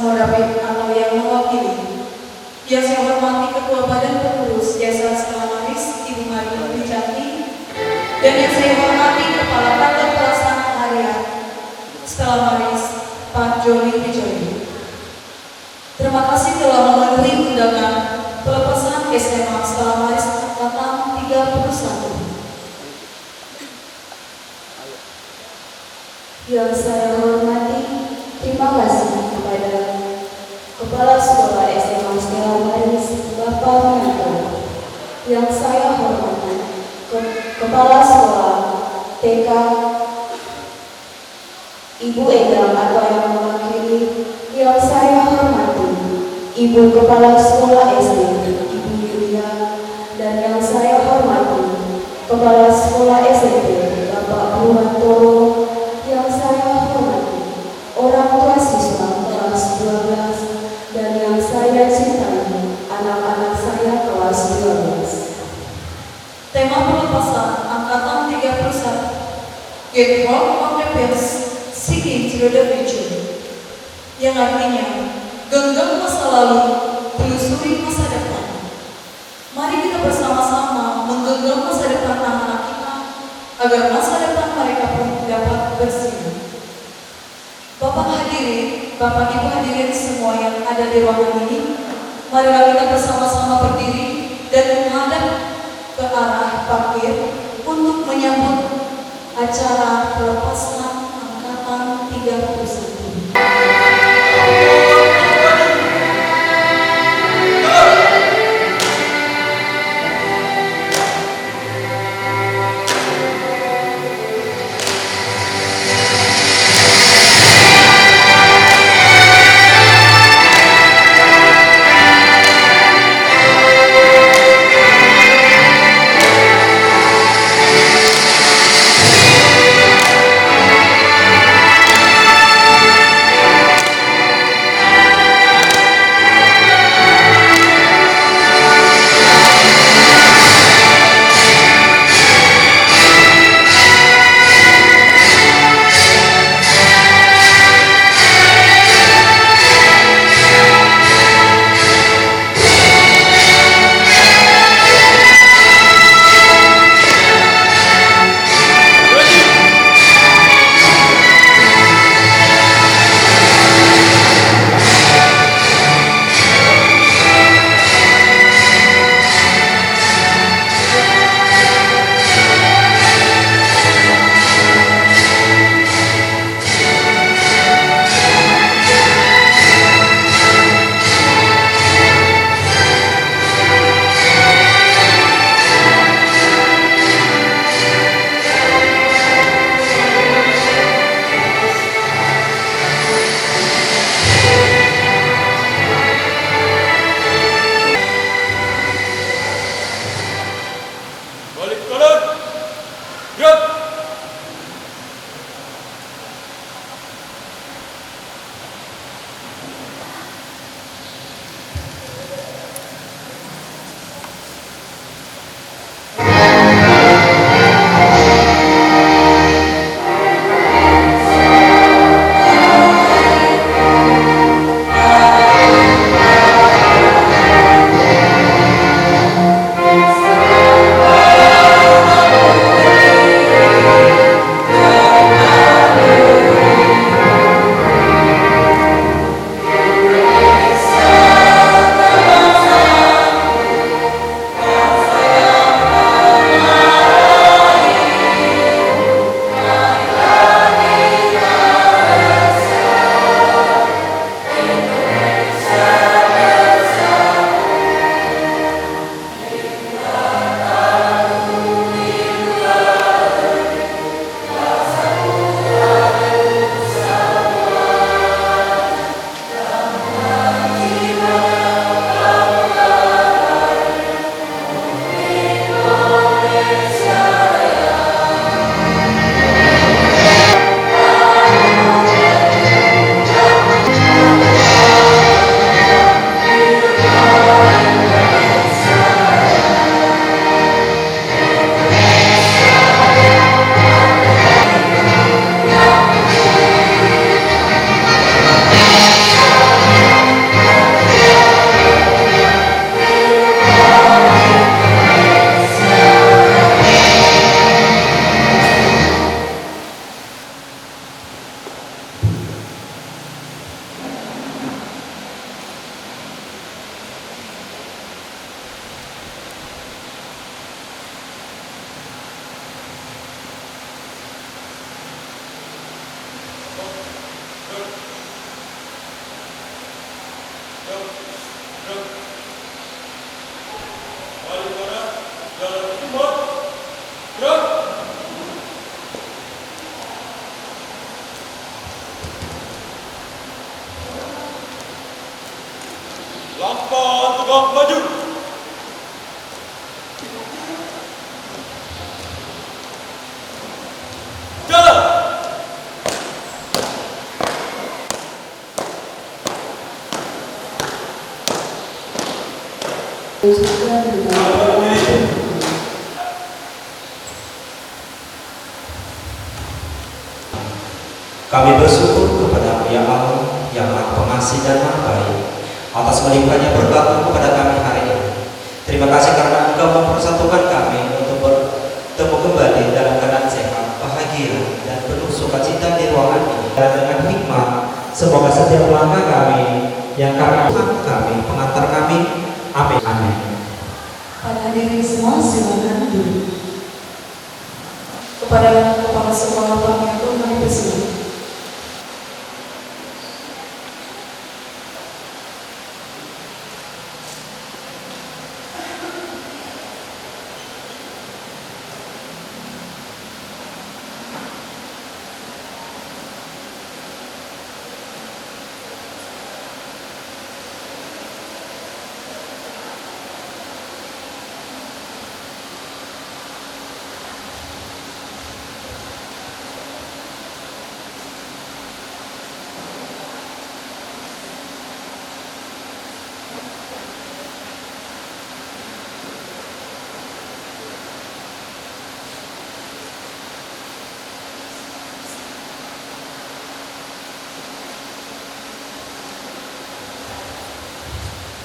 Samudapit atau yang mewakili. Yang saya hormati Ketua Badan Pengurus Jasa Selamaris Ibu Maria Wijati, dan yang saya hormati Kepala Kantor Pelaksana Harian Selamaris Pak Joni Wijaya. Terima kasih telah memenuhi undangan pelepasan SMA Selamaris Angkatan 31. Yang saya hormati, terima kasih kepada Kepala Sekolah SMA Selamaris Bapak Wianto. Yang saya hormati, Kepala Sekolah TK Ibu Edam atau yang mewakili. Yang saya hormati, Ibu Kepala Sekolah SD Ibu Yulia, dan yang saya hormati, Kepala Sekolah SMP Bapak Purwantoro. Yang saya hormati, orang tua siswa kelas 12, dan yang saya cintai, anak-anak saya kelas 12. Tema pelepasan Angkatan 31, Get Hold of the Past, Seeking Through the Future, yang artinya genggam masa lalu, telusuri masa depan. Mari kita bersama-sama menggenggam masa depan anak-anak kita agar masa depan mereka pun dapat bersinar. Bapak hadirin, Bapak Ibu hadirin semua yang ada di ruangan ini, marilah kita bersama-sama berdiri dan menghadap ke arah parkir untuk menyambut acara pelepasan Angkatan 31. Langkah tegak maju. Jalan. Kami bersyukur kepada Ya Allah yang Maha Pengasih dan Maha Baik atas melimpahnya berkat kepada kami hari ini. Terima kasih karena Engkau mempersatukan kami untuk bertemu kembali dalam keadaan sehat, bahagia, dan penuh sukacita di ruangan ini. Dan dengan hikmah, semoga setiap langkah kami yang kami pengantar kami. Amin. Amin. Pada diri semua silakan duduk. Kepada kepala sekolah kami pun kami bersilakan.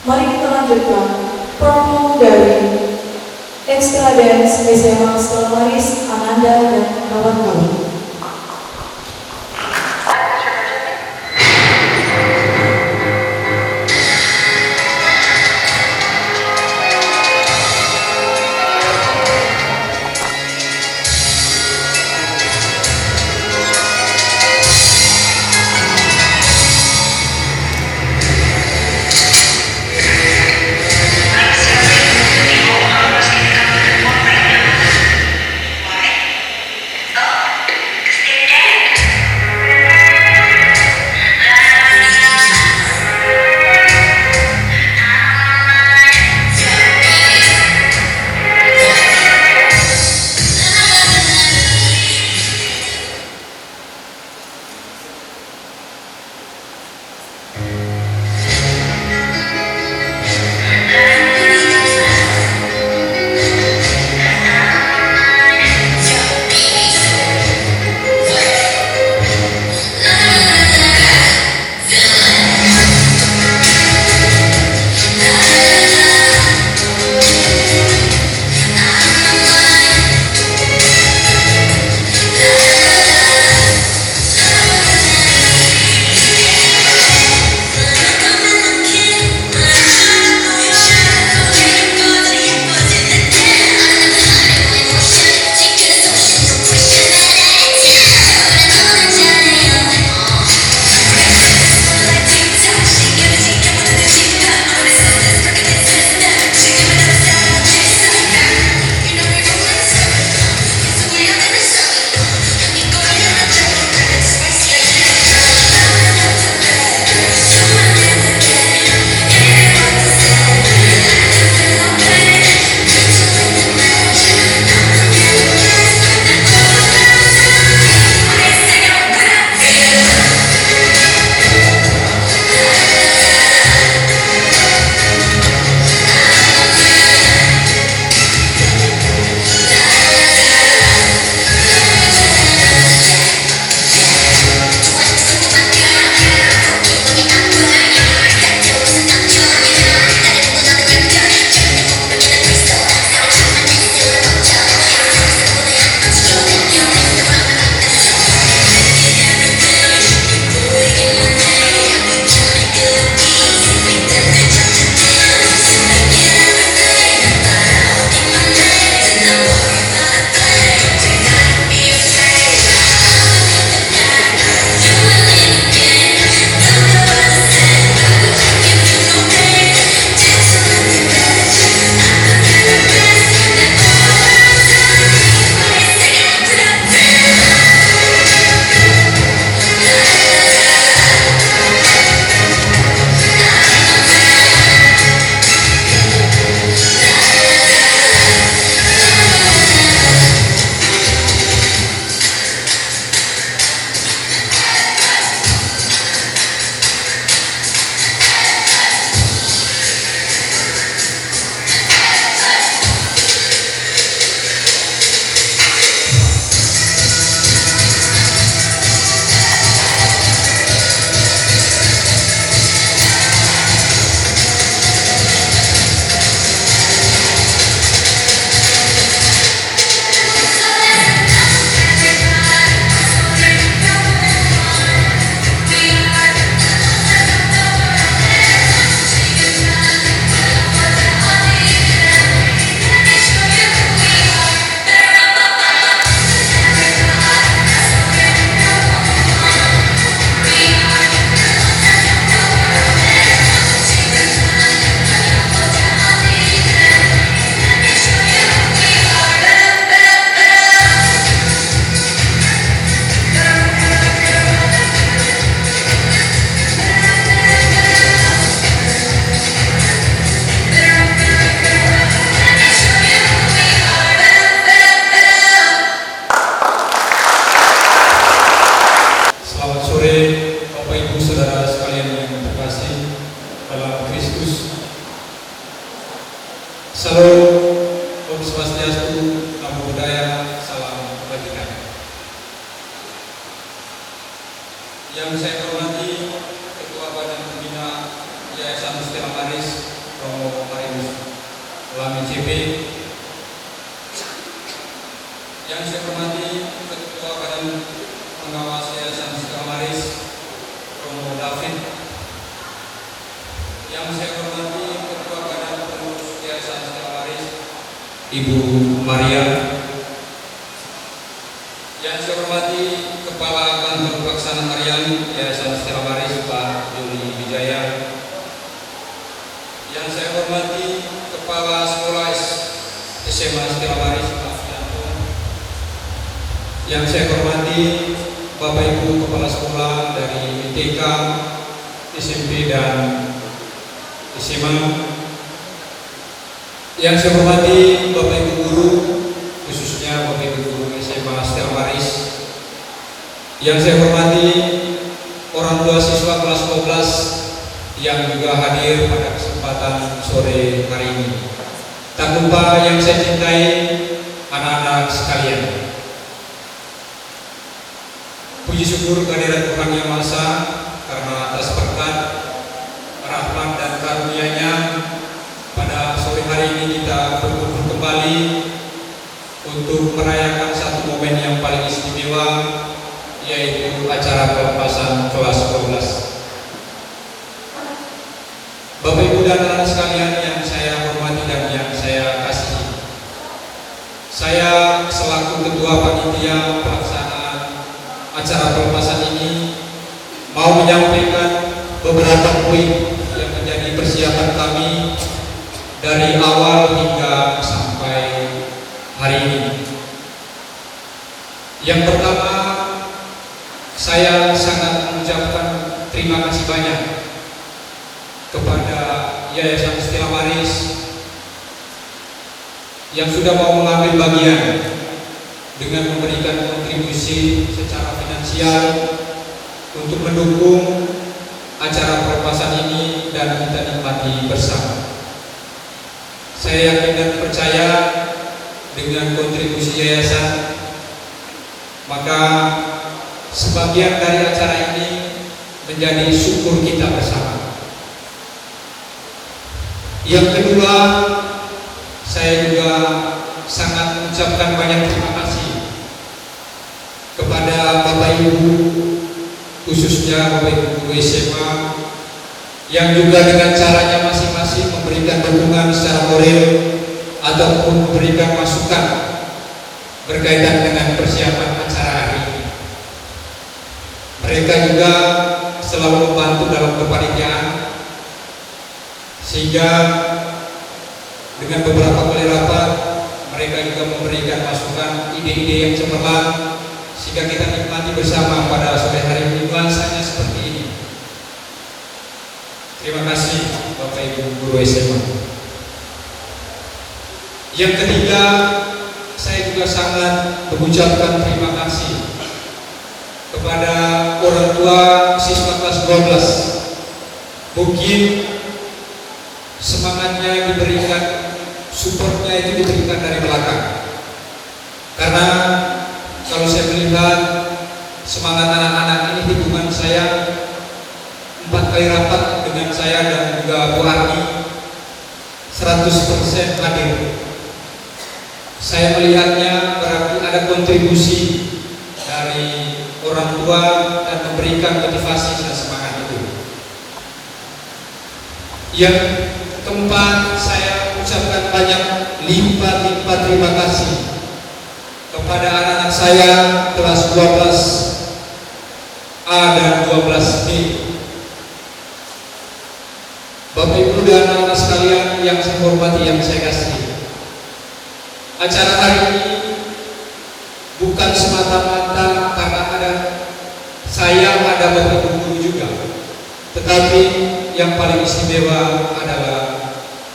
Mari kita lanjutkan promo dari Extra Dance SMA Stelmaris Ananda dan kawan-kawan. Salam, Om Swastiastu, Namo Buddhaya, Salam Kebajikan. Yang saya hormati Ketua Badan Pembina Yayasan Mustila Maris, Romo Marius Ulami CP. Yang saya hormati Ketua Badan Pengawas Yayasan Mustila Maris, Romo David. Yang saya hormati Ketua Badan Pengurus Yayasan Mustila Maris, Ibu Maria. Yang saya hormati Kepala Kantor Pelaksana Harian Yayasan Mustila Maris, Pak Juli Wijaya. Yang saya hormati Kepala Sekolah SMA Mustila Maris, Pak Fianto. Yang saya hormati Bapak Ibu Kepala Sekolah dari TK, SMP dan SMA. Yang saya hormati Bapak Ibu Guru, khususnya Bapak Ibu Guru SMA Mustila Maris. Yang saya hormati orang tua siswa kelas 12 yang juga hadir pada kesempatan sore hari ini. Tak lupa yang saya cintai anak-anak sekalian. Puji syukur kehadirat Tuhan Yang Maha Esa karena atas berkat, rahmat dan karunia-Nya pada sore hari ini kita berkumpul kembali untuk merayakan satu momen yang paling istimewa, yaitu acara pelepasan kelas 12. Bapak Ibu dan anak sekalian yang saya hormati dan yang saya kasihi, saya selaku Ketua Panitia Pelaksanaan acara pelepasan ini mau menyampaikan beberapa poin yang menjadi persiapan kami dari awal hingga sampai hari ini. Yang pertama, saya sangat mengucapkan terima kasih banyak kepada Yayasan Mustila Maris yang sudah mau mengambil bagian dengan memberikan kontribusi secara finansial untuk mendukung acara pelepasan ini dan kita nikmati bersama. Saya yakin dan percaya dengan kontribusi yayasan, maka sebagian dari acara ini menjadi syukur kita bersama. Yang kedua, saya juga sangat mengucapkan banyak terima kasih kepada Bapak Ibu, khususnya Bapak Ibu guru SMA yang juga dengan caranya masing-masing memberikan dukungan secara moral ataupun memberikan masukan berkaitan dengan persiapan acara hari ini. Mereka juga selalu membantu dalam kepanitiaan, sehingga dengan beberapa kali rapat mereka juga memberikan masukan ide-ide yang cemerlang, sehingga kita nikmati bersama pada sore hari ini nuansanya seperti ini. Terima kasih Bapak Ibu guru SMA. Yang ketiga, saya juga sangat mengucapkan terima kasih kepada orang tua siswa kelas 12. Mungkin semangatnya diberikan, supportnya itu diberikan dari belakang. Karena kalau saya melihat semangat anak-anak ini, hubungan saya 4 kali rapat dengan saya dan juga Bu Arni 100% hadir. Saya melihatnya berarti ada kontribusi dari orang tua dan memberikan motivasi dan semangat itu. Yang keempat, saya ucapkan banyak limpah-limpah terima kasih kepada anak-anak saya kelas 12A dan 12B. Bapak Ibu dan anak-anak sekalian yang saya hormati, yang saya kasihi, acara hari ini bukan semata-mata karena ada saya, ada Bapak Ibu guru juga, tetapi yang paling istimewa adalah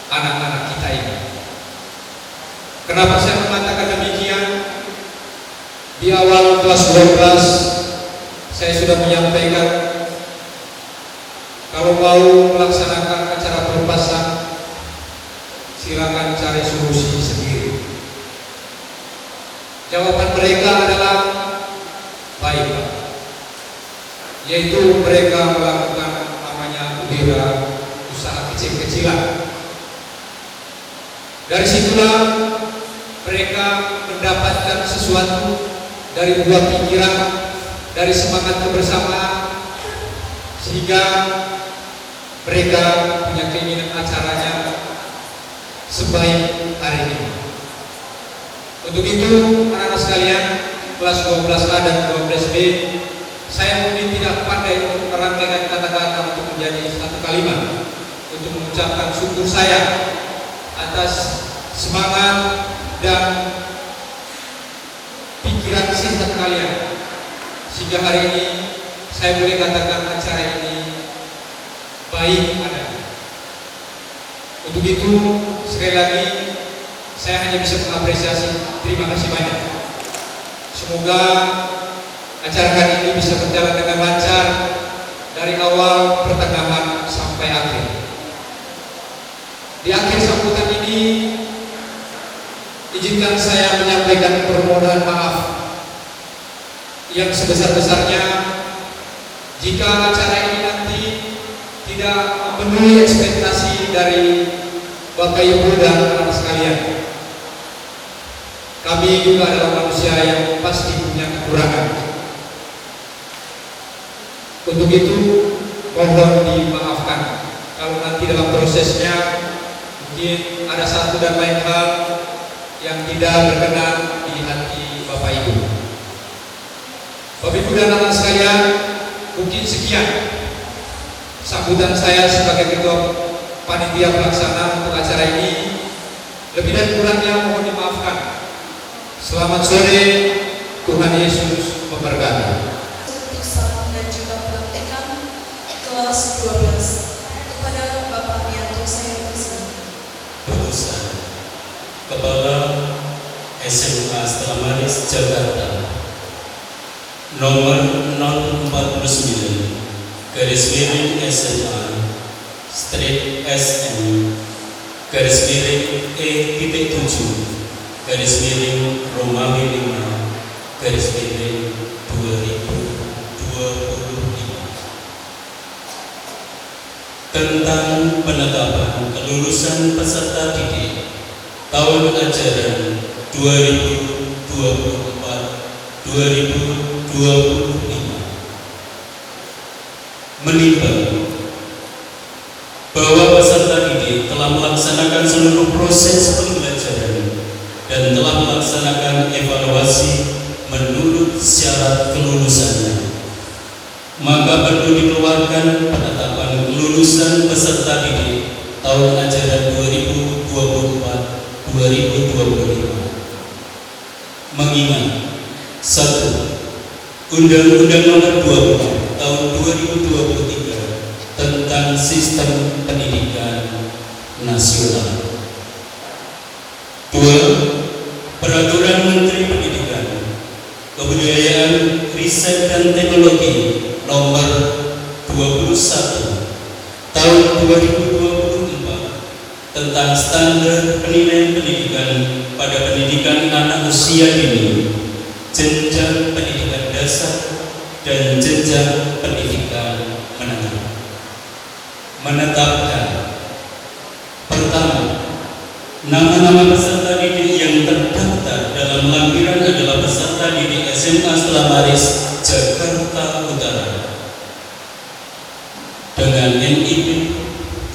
anak-anak kita ini. Kenapa saya mengatakan demikian? Di awal kelas 12 saya sudah menyampaikan kalau mau melaksanakan acara pelepasan, silakan cari solusi sendiri. Jawaban mereka adalah baik, Pak. Yaitu mereka melakukan namanya usaha kecil-kecilan. Dari situlah mereka mendapatkan sesuatu dari buah pikiran, dari semangat kebersamaan, sehingga mereka punya keinginan acaranya sebaik hari ini. Untuk itu, anak-anak sekalian, kelas 12A dan 12B, saya mungkin tidak pandai untuk merangkaikan kata-kata untuk menjadi satu kalimat untuk mengucapkan syukur saya atas semangat dan pikiran sehat kalian, sehingga hari ini saya boleh katakan acara ini baik adanya. Untuk itu, sekali lagi saya hanya bisa mengapresiasi. Terima kasih banyak. Semoga acara kali ini bisa berjalan dengan lancar dari awal, pertengahan sampai akhir. Di akhir sambutan ini, izinkan saya menyampaikan permohonan maaf yang sebesar-besarnya jika acara ini nanti tidak memenuhi ekspektasi dari Bapak Ibu dan anak sekalian. Kami juga adalah manusia yang pasti punya kekurangan. Untuk itu mohon dimaafkan kalau nanti dalam prosesnya mungkin ada satu dan lain hal yang tidak berkenan di hati Bapak Ibu. Bapak Ibu dan anak sekalian, mungkin sekian sambutan saya sebagai ketua panitia pelaksana untuk acara ini. Lebih dan kurangnya mohon dimaafkan. Selamat sore, Tuhan Yesus memberkati. Untuk salam dan juga pelantikan kelas 12 kepada Bapak Mianto saya persilakan. Perusahaan Kepala SMA Stella Maris Jakarta nomor 049 garis miring SMA strip SM garis miring E.7 garis miring Romawi 5 garis miring 2025 tentang penetapan kelulusan peserta didik tahun ajaran 2024-2025 menimbang bahwa peserta didik telah melaksanakan seluruh proses pembelajaran dan telah melaksanakan evaluasi menurut syarat kelulusannya, maka perlu dikeluarkan penetapan kelulusan peserta didik tahun ajaran 2024-2025. Mengingat 1. Undang-Undang Nomor 20 Tahun 2023 tentang Sistem Pendidikan Nasional. 2. Peraturan Menteri Pendidikan, Kebudayaan, Riset dan Teknologi Nomor 21 Tahun 2024 tentang standar penilaian pendidikan pada pendidikan anak usia dini, jenjang pendidikan dasar dan jenjang pendidikan menengah. Menetapkan: pertama, nama-nama peserta didik yang terdaftar dalam lampiran adalah peserta didik SMA Stella Maris Jakarta Utara dengan NIP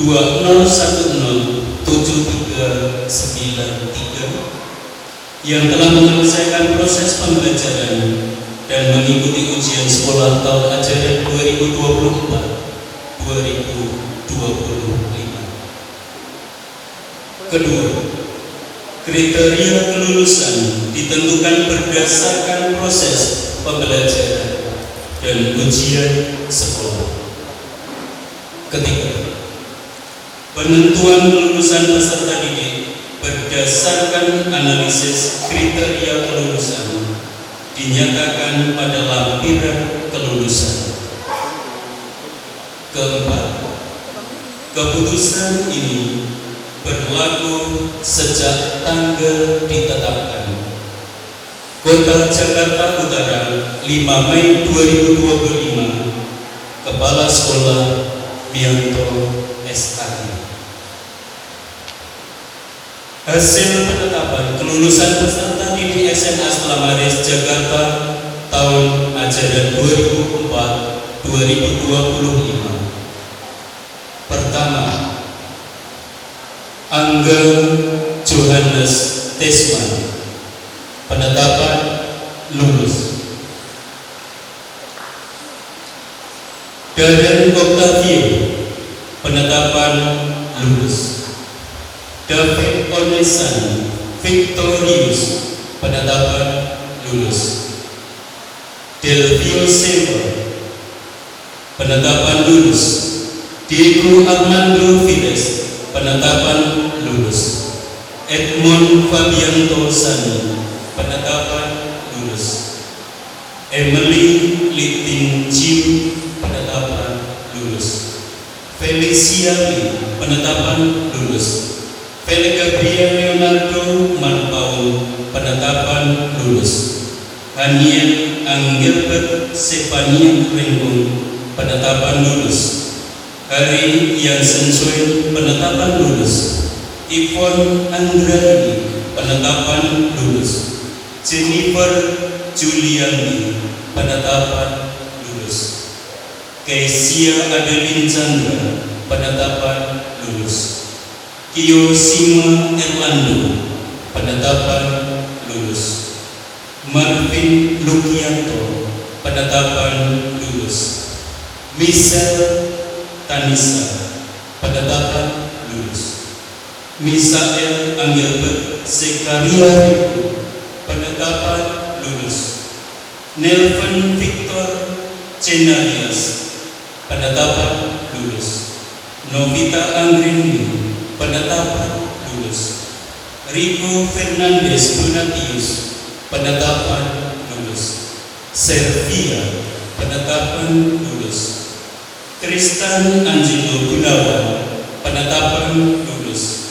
20107393 yang telah menyelesaikan proses pembelajaran dan mengikuti ujian sekolah tahun ajaran 2024-2025. Kedua, kriteria kelulusan ditentukan berdasarkan proses pembelajaran dan ujian sekolah. Ketiga, penentuan kelulusan peserta didik berdasarkan analisis kriteria kelulusan dinyatakan pada lampiran kelulusan. Keempat, keputusan ini berlaku sejak tanggal ditetapkan. Kota Jakarta Utara, 5 Mei 2025. Kepala Sekolah Bianto SKI. Hasil penetapan kelulusan peserta didik SMA Selamaris Jakarta tahun ajaran 2004-2025. Pertama, Angga Johannes Tesman, penetapan lulus. Darren Octavio, penetapan lulus. David Onesan Victorius, penetapan lulus. Delvio Silva, penetapan lulus. Diego Armando Fides, penetapan lulus. Edmond Fabianto Sani, penetapan lulus. Emily Liting Jiu, penetapan lulus. Felicia Lee, penetapan lulus. Felix Gabriel Leonardo Marpaul, penetapan lulus. Haniel Angelbert Stefania Renggung, penetapan lulus. Hari Yansen Soin, penetapan lulus. Ivon Andraini, penetapan lulus. Jennifer Juliani, penetapan lulus. Kesia Adeline Chandra, penetapan lulus. Kio Sima Erlando, penetapan lulus. Marvin Lukianto, penetapan lulus. Michelle Tanisa, penetapan lulus. Misael Angelbert Zekaria Riku, penetapan lulus. Nelvan Victor Cenarias, penetapan lulus. Novita Angrini, penetapan lulus. Rico Fernandez Donatius, penetapan lulus. Servia, penetapan lulus. Tristan Angelo Gunawan, penetapan lulus.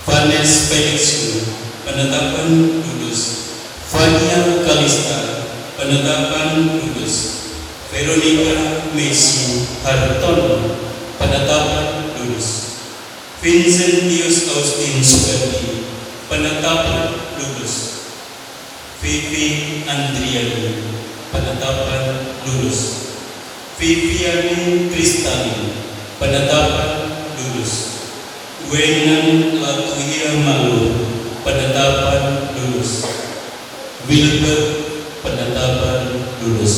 Vanes Felixu, penetapan lulus. Fania Kalista, penetapan lulus. Veronica Messi Hartono, penetapan lulus. Vincentius Austin Sugandi, penetapan lulus. Vivi Andriani, penetapan lulus. Viviani Kristali, penetapan lulus. Wenan Latuia Malu, penetapan lulus. Wilbert, penetapan lulus.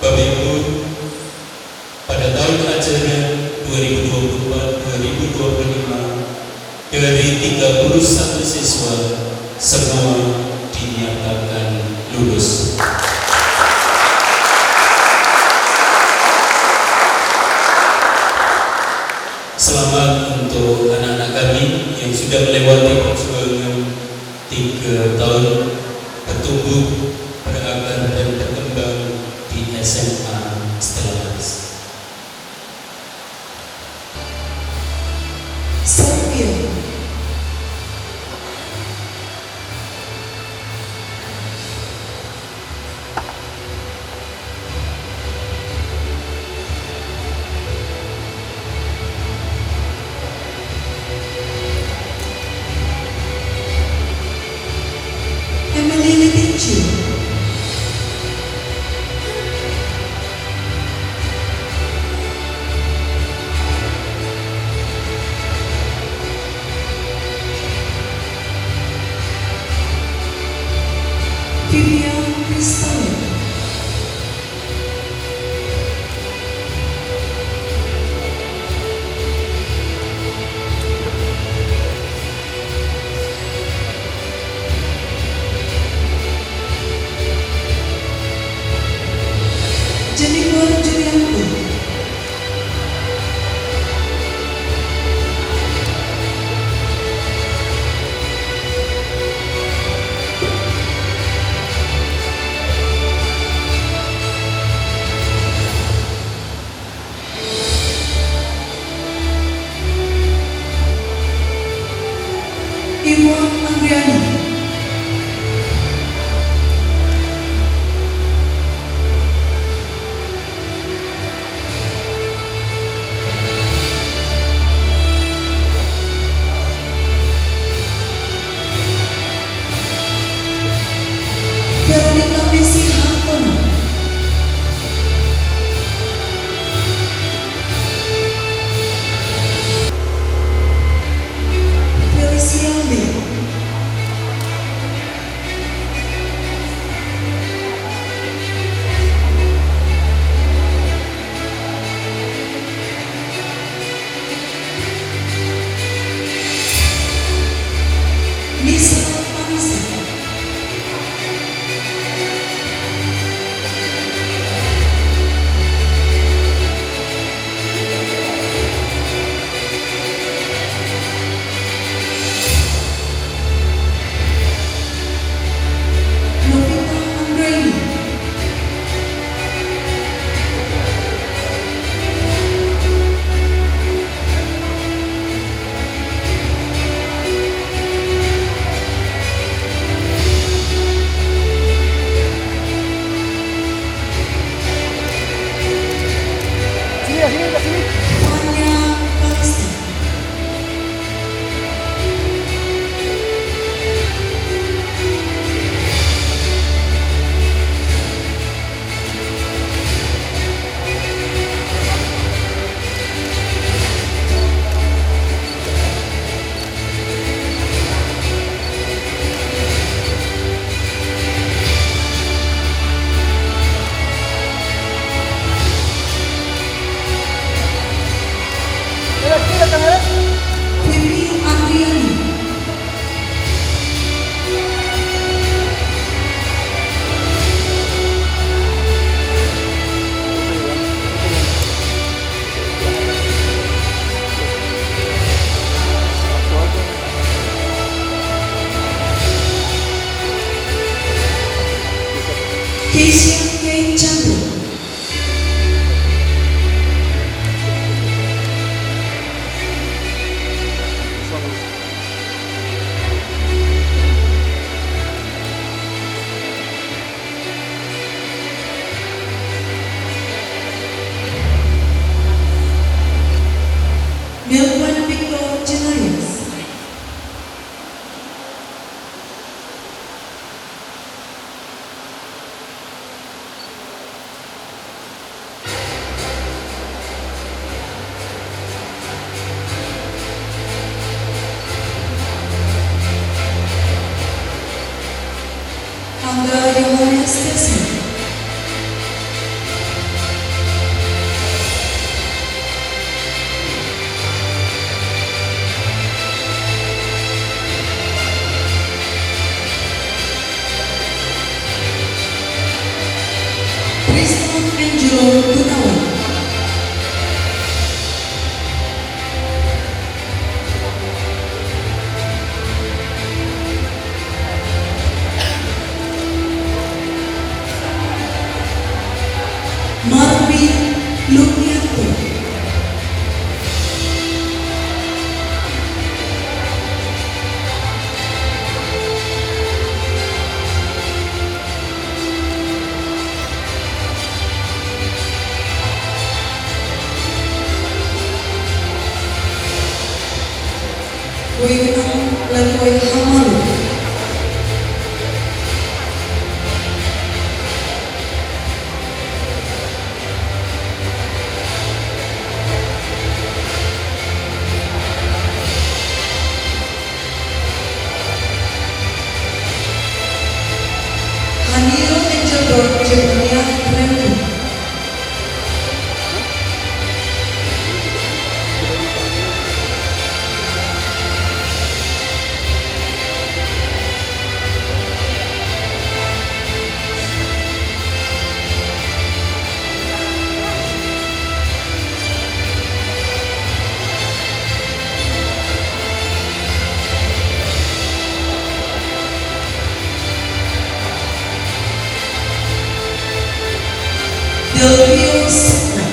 Bapak Ibu, pada tahun ajaran 2024-2025 dari 31 siswa semua dinyatakan lulus. Selamat untuk anak-anak kami yang sudah melewati perjuangan 3 tahun bertumbuh, berakar dan berkembang di SMA Selamaris. Servia, Emily Litinci, Sesi. Tristan Angelo Gunawan. Marvin Lumianto. Wewenang Leroy Hamalu. Hanilo Enjador Jebania Rembu. Delvio Sukma.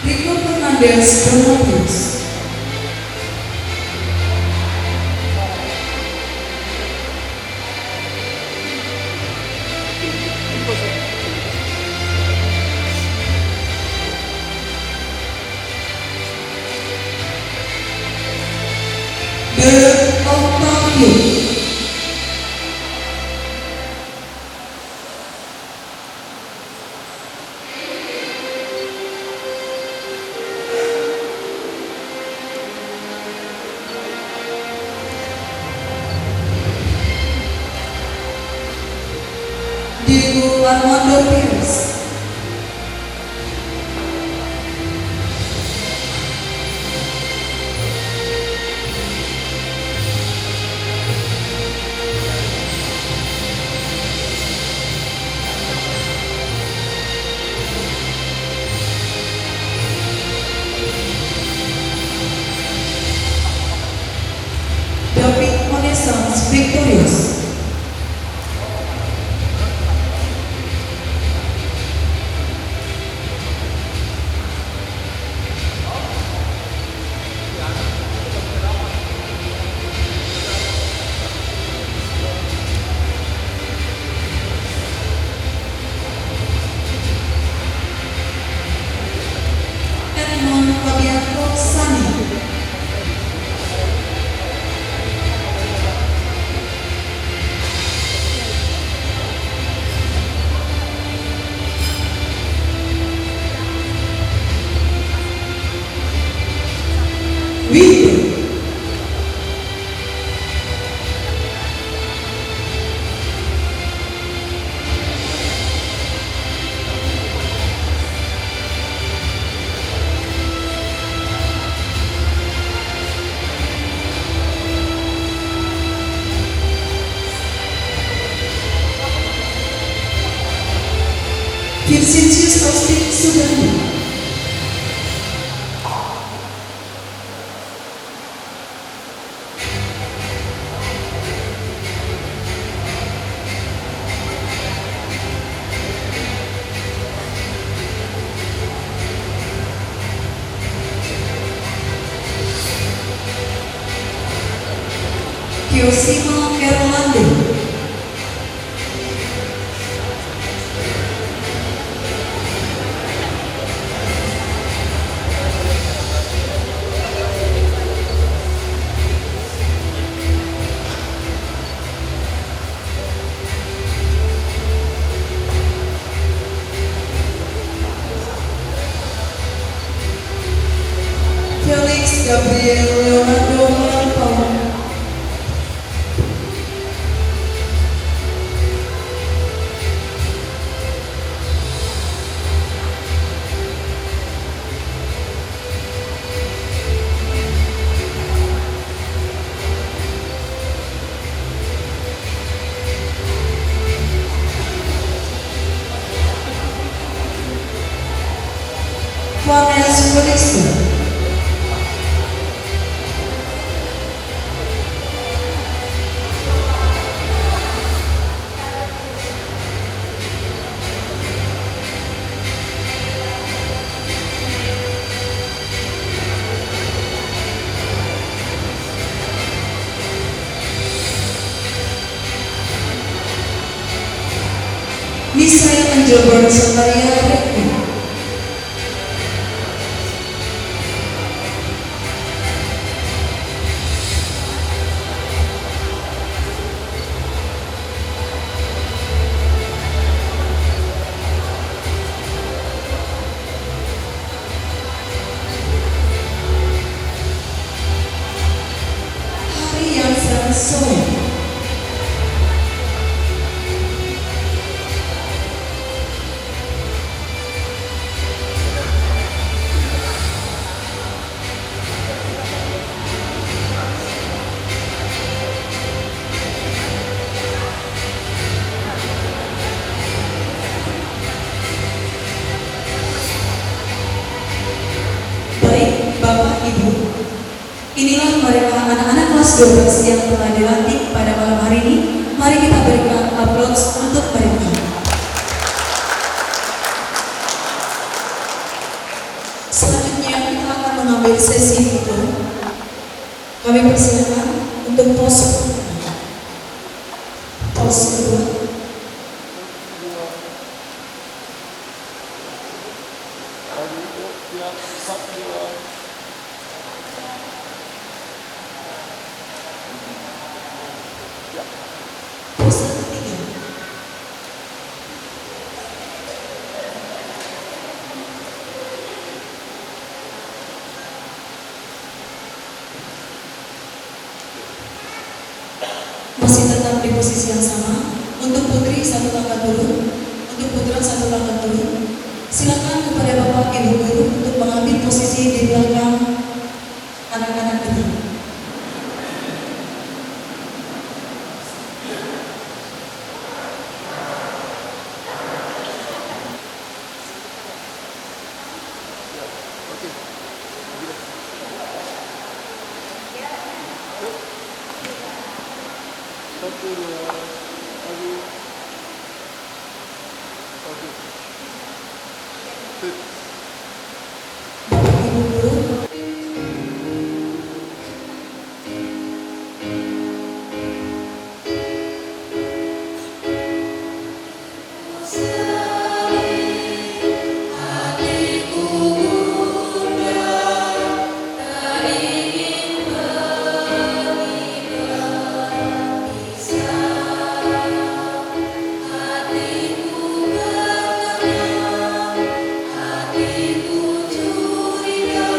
Rico Fernandez Promovius. De Octavio. Diego Armando Pires. David Renaissance Victorious. Edmond Fabianto Sani. Wito. Vincentius Austin Sugandi. Kiosima Erlando. Felix Gabriel Leonardo Melampau. Juanes Felix. Misael Angel Sataria Rekti. Hari yang Soe. Baik, Bapak Ibu, inilah mereka anak-anak kelas 12 yang telah dilantik pada malam hari ini. Mari kita berikan aplaus untuk mereka. Selanjutnya kita akan mengambil sesi foto. Kami persilakan untuk pose kedua. Pose ketiga. Masih tetap di posisi yang sama. Untuk putri satu langkah turun, untuk putra satu langkah turun. Silakan kepada Bapak Ibu guru untuk mengambil posisi di belakang anak-anak ini. Bapak Ibu guru, Hatiku curiga.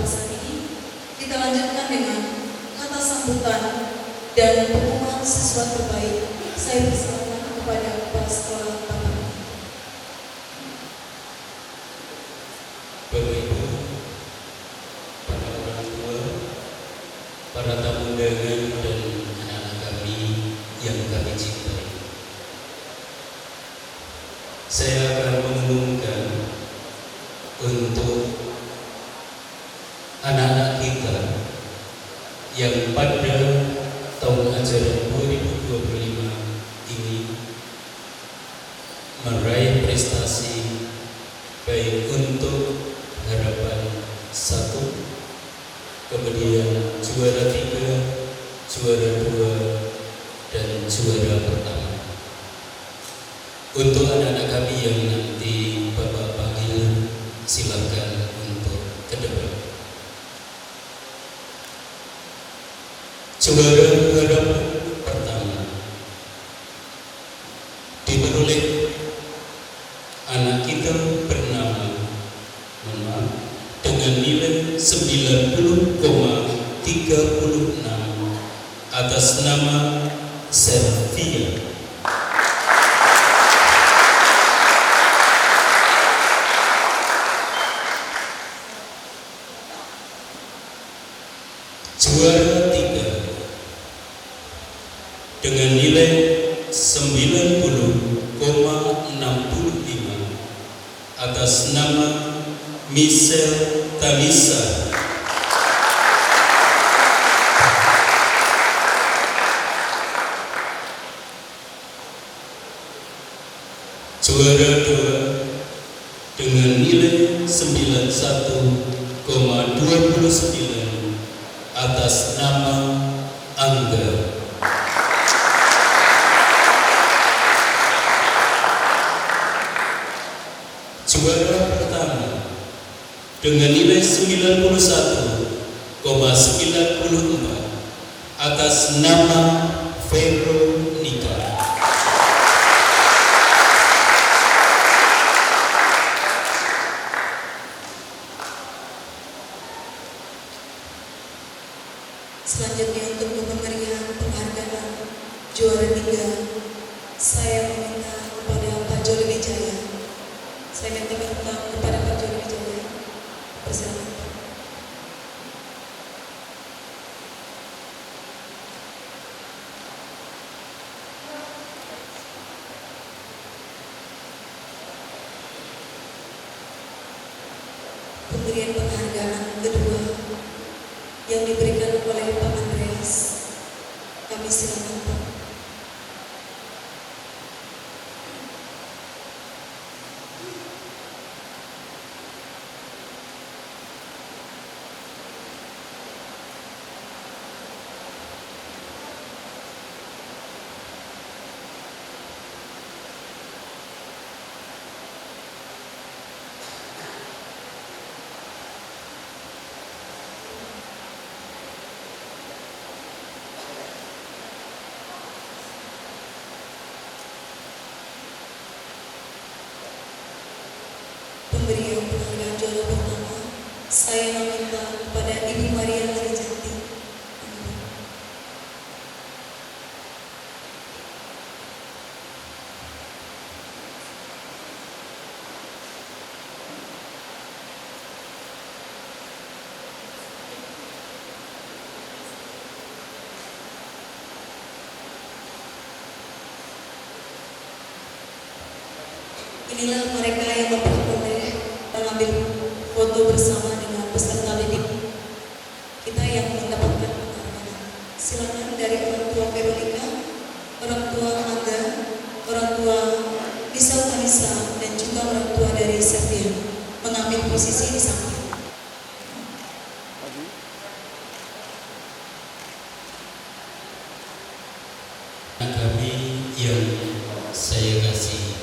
pasal ini, kita lanjutkan dengan kata sambutan dan pengumuman siswa terbaik. Saya persilakan kepada kepala sekolah Bapak. Bapak Ibu, para orang tua, para tamu undangan dan anak-anak kami yang kami cintai. Saya akan mengumumkan untuk anak-anak kita yang pada tahun ajaran 2025 ini meraih prestasi baik untuk harapan 1, kemudian juara 3, juara 2, dan juara pertama. Untuk anak-anak kami yang nanti Bapak panggil, silakan untuk ke depan. Juara harapan pertama diperoleh anak kita bernama dengan nilai 90,36 atas nama Servia. Juara 3 dengan nilai 90,65 atas nama Michelle Talisa. Juara 2 dengan nilai 91,29 atas nama Angga. Juara pertama dengan nilai 91,94 atas nama Veronica. Selanjutnya untuk pemberian penghargaan juara 3, saya meminta kepada Pak Joli Wijaya. Saya minta kepada Pak Joli Wijaya. Persilakan. Pemberian penghargaan kedua yang diberikan oleh Pak Andreas. Kami silakan Pak. Pemberian penghargaan juara pertama, saya meminta kepada Ibu Maria Harijanti. Inilah mereka yang memperoleh mengambil foto bersama dengan peserta didik kita yang mendapatkan penghargaan. Silakan dari orang tua Veronica, orang tua Angga, orang tua Lisa Tanisa, dan juga orang tua dari Servia mengambil posisi di samping. Kami yang saya kasih,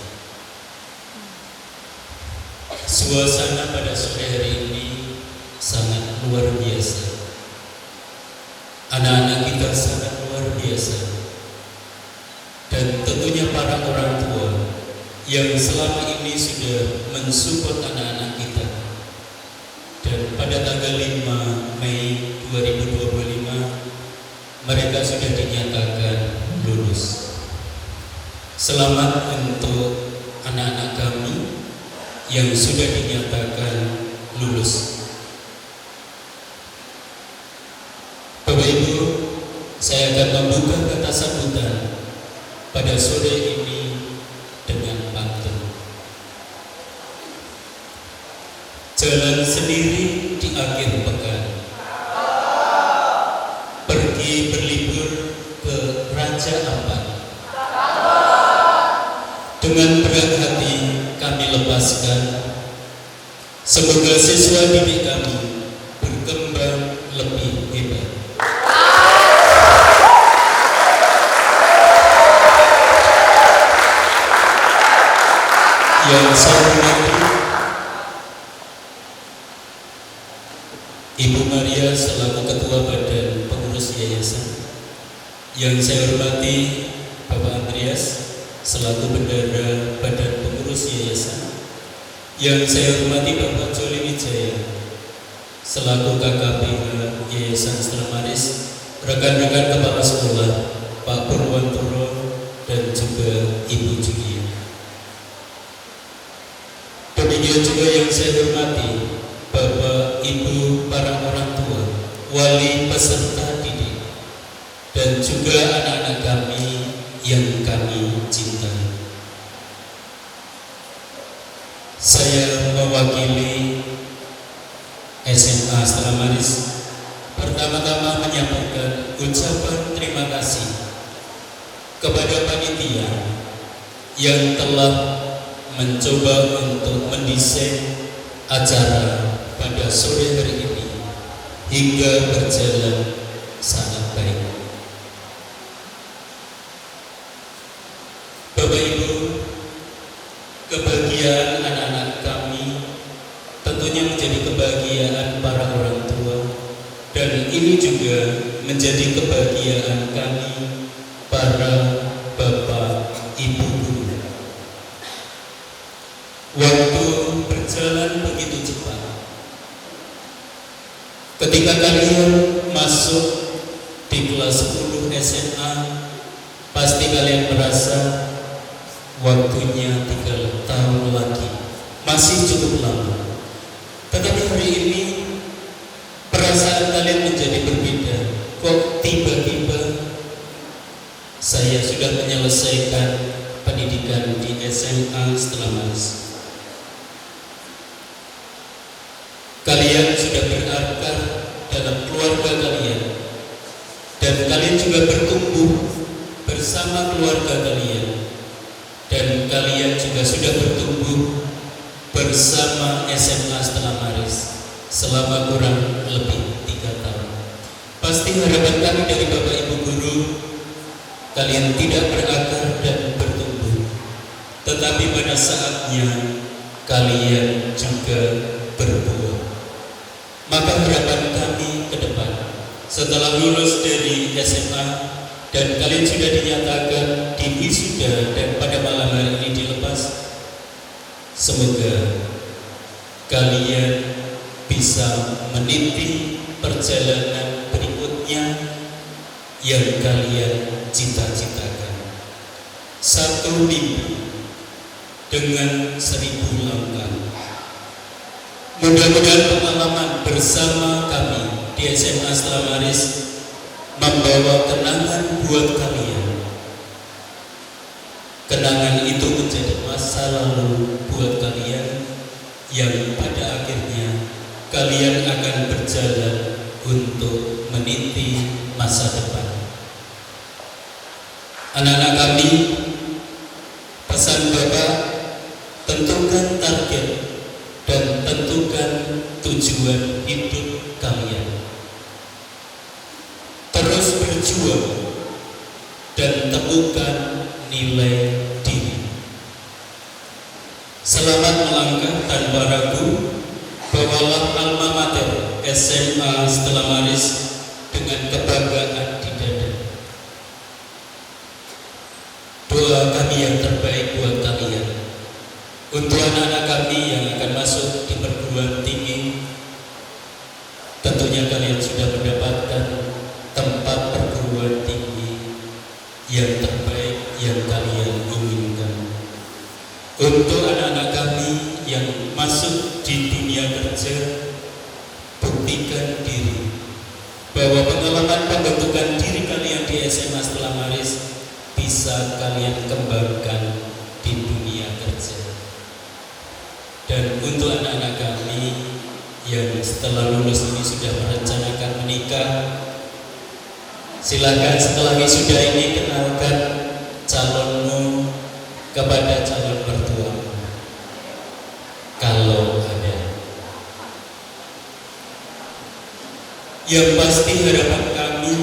suasana pada sore hari ini sangat luar biasa. Anak-anak kita sangat luar biasa. Dan tentunya para orang tua yang selama ini sudah mensupport anak-anak kita. Dan pada tanggal 5 mereka sudah dinyatakan lulus. Selamat untuk anak-anak kami yang sudah dinyatakan lulus. Bapak Ibu, saya akan membuka kata sambutan pada sore ini dengan pantun. Jalan sendiri di akhir pekan, pergi berlibur ke Raja Ampat. Dengan berat hati kami lepaskan. Semoga siswa didik kami berkembang lebih hebat. Yang saya hormati Ibu Maria selaku Ketua Badan Pengurus Yayasan. Yang saya hormati Bapak Andreas selaku Bendahara Badan Pengurus Yayasan. Yang saya hormati Bapak Joli Wijaya selaku KKPH Yayasan Stella Maris, rekan-rekan kepala sekolah Pak Purwantoro dan juga Ibu Julia. Demikian juga yang saya hormati Bapak Ibu para orang tua, wali peserta didik, dan juga anak-anak kami yang kami cintai. Saya mewakili SMA Stella Maris pertama-tama menyampaikan ucapan terima kasih kepada panitia yang telah mencoba untuk mendesain acara pada sore hari ini hingga berjalan sangat baik. Bapak Ibu, kebahagiaan anak-anak kami tentunya menjadi kebahagiaan para orang tua, dan ini juga menjadi kebahagiaan kami para bapak ibu guru. Waktu berjalan begitu cepat. Ketika kalian masuk di kelas 10 SMA, pasti kalian merasa waktunya 3 tahun lagi, masih cukup lama. Tetapi hari ini perasaan kalian menjadi berbeda. Kok tiba-tiba saya sudah menyelesaikan pendidikan di SMA Stella Maris. Kalian sudah berakar dalam keluarga kalian, dan kalian juga bertumbuh bersama keluarga kalian, dan kalian juga sudah bertumbuh bersama SMA Stella Maris selama kurang lebih 3 tahun. Pasti harapan kami dari Bapak Ibu Guru, kalian tidak berakar dan bertumbuh, tetapi pada saatnya kalian juga berbuah. Maka harapan kami ke depan, setelah lulus dari SMA dan kalian sudah dinyatakan di wisuda dan pada malam hari ini dilepas, semoga kalian bisa meniti perjalanan berikutnya yang kalian cita-citakan. Satu mimpi dengan 1000 langkah. Mudah-mudahan pengalaman bersama kami di SMA Stella Maris membawa kenangan buat kalian. Kenangan itu menjadi masa lalu buat kalian yang pada akhirnya kalian akan berjalan untuk meniti masa depan. Anak-anak kami, pesan Bapak, tentukan target dan tentukan tujuan hidup kalian. Terus berjuang dan temukan nilai diri. Selamat melangkah tanpa ragu. Bawalah alma mater SMA Stella Maris dengan kebanggaan di dada. Doa kami yang terbaik buat kalian. Untuk anak-anak kami yang akan masuk di perguruan tinggi, tentunya kalian sudah mendapatkan tempat perguruan yang terbaik yang kalian inginkan. Untuk anak-anak kami yang masuk di dunia kerja, buktikan diri bahwa pengalaman pembentukan diri kalian di SMA Stella Maris bisa kalian kembangkan di dunia kerja. Dan untuk anak-anak kami yang setelah lulus ini sudah merencanakan menikah, silakan setelah wisuda ini kenalkan calonmu kepada calon mertua, kalau ada. Yang pasti harapan kami,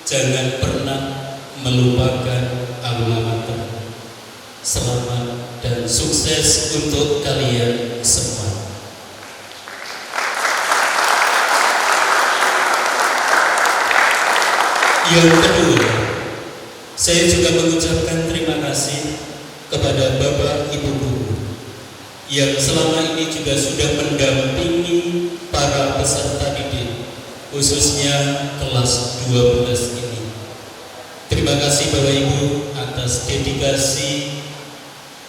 jangan pernah melupakan alma mater. Selamat dan sukses untuk kalian semua. Yang kedua, saya juga mengucapkan terima kasih kepada Bapak Ibu Guru yang selama ini juga sudah mendampingi para peserta didik, khususnya kelas 12 ini. Terima kasih Bapak Ibu atas dedikasi,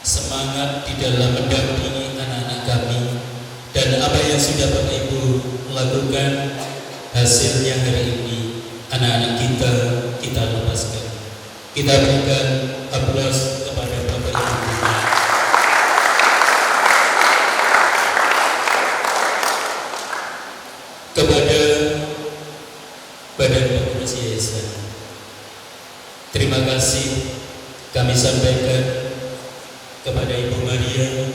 semangat di dalam mendampingi anak-anak kami, dan apa yang sudah Bapak Ibu lakukan, hasilnya hari ini anak-anak kita lepaskan. Kita berikan aplaus kepada Bapak Ibu. Kepada Badan Pengurus Yayasan, terima kasih kami sampaikan kepada Ibu Maria,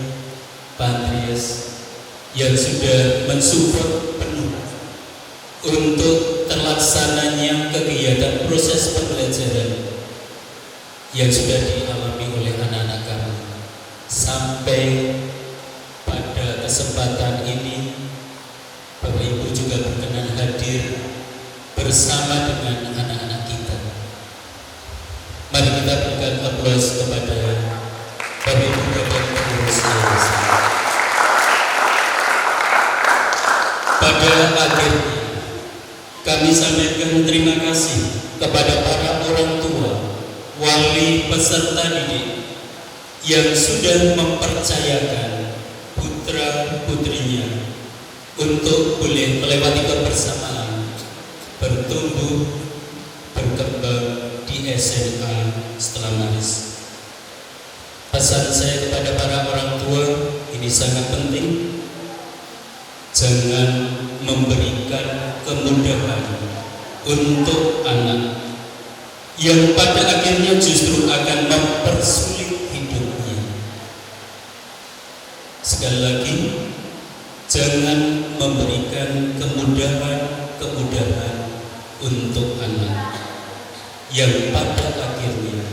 Pak Andreas yang sudah mensupport penuh untuk terlaksananya kegiatan proses pembelajaran yang sudah dialami oleh anak-anak kami. Sampai pada kesempatan ini, Bapak Ibu juga berkenan hadir bersama dengan anak-anak kita. Mari kita berikan aplaus kepada Bapak Ibu Badan Pengurus Yayasan. Pada akhirnya, kami sampaikan terima kasih kepada para orang tua, wali peserta didik yang sudah mempercayakan putra-putrinya untuk boleh melewati kebersamaan, bertumbuh, berkembang di SMA Stella Maris. Pesan saya kepada para orang tua ini sangat penting. Jangan memberikan kemudahan untuk anak yang pada akhirnya justru akan mempersulit hidupnya. Sekali lagi, jangan memberikan kemudahan untuk anak yang pada akhirnya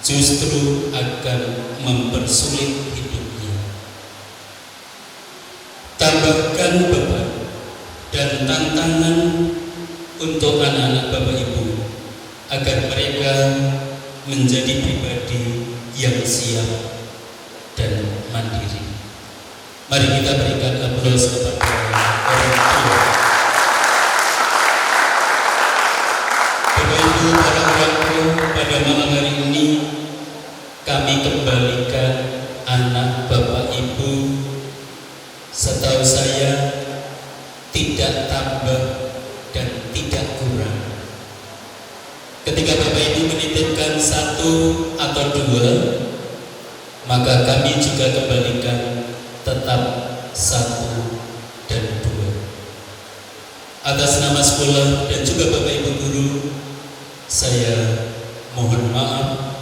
justru akan mempersulit hidupnya. Tambahkan beban dan tantangan untuk anak-anak Bapak Ibu agar mereka menjadi pribadi yang siap dan mandiri. Mari kita berikan aplaus kepada orang tua. Bapak Ibu, para orang tua, pada malam hari ini kami kembalikan anak Bapak Ibu, setahu saya tidak tambah dan tidak kurang. Ketika Bapak Ibu menitipkan 1 atau 2, maka kami juga kembalikan tetap 1 dan 2. Atas nama sekolah dan juga Bapak Ibu guru, saya mohon maaf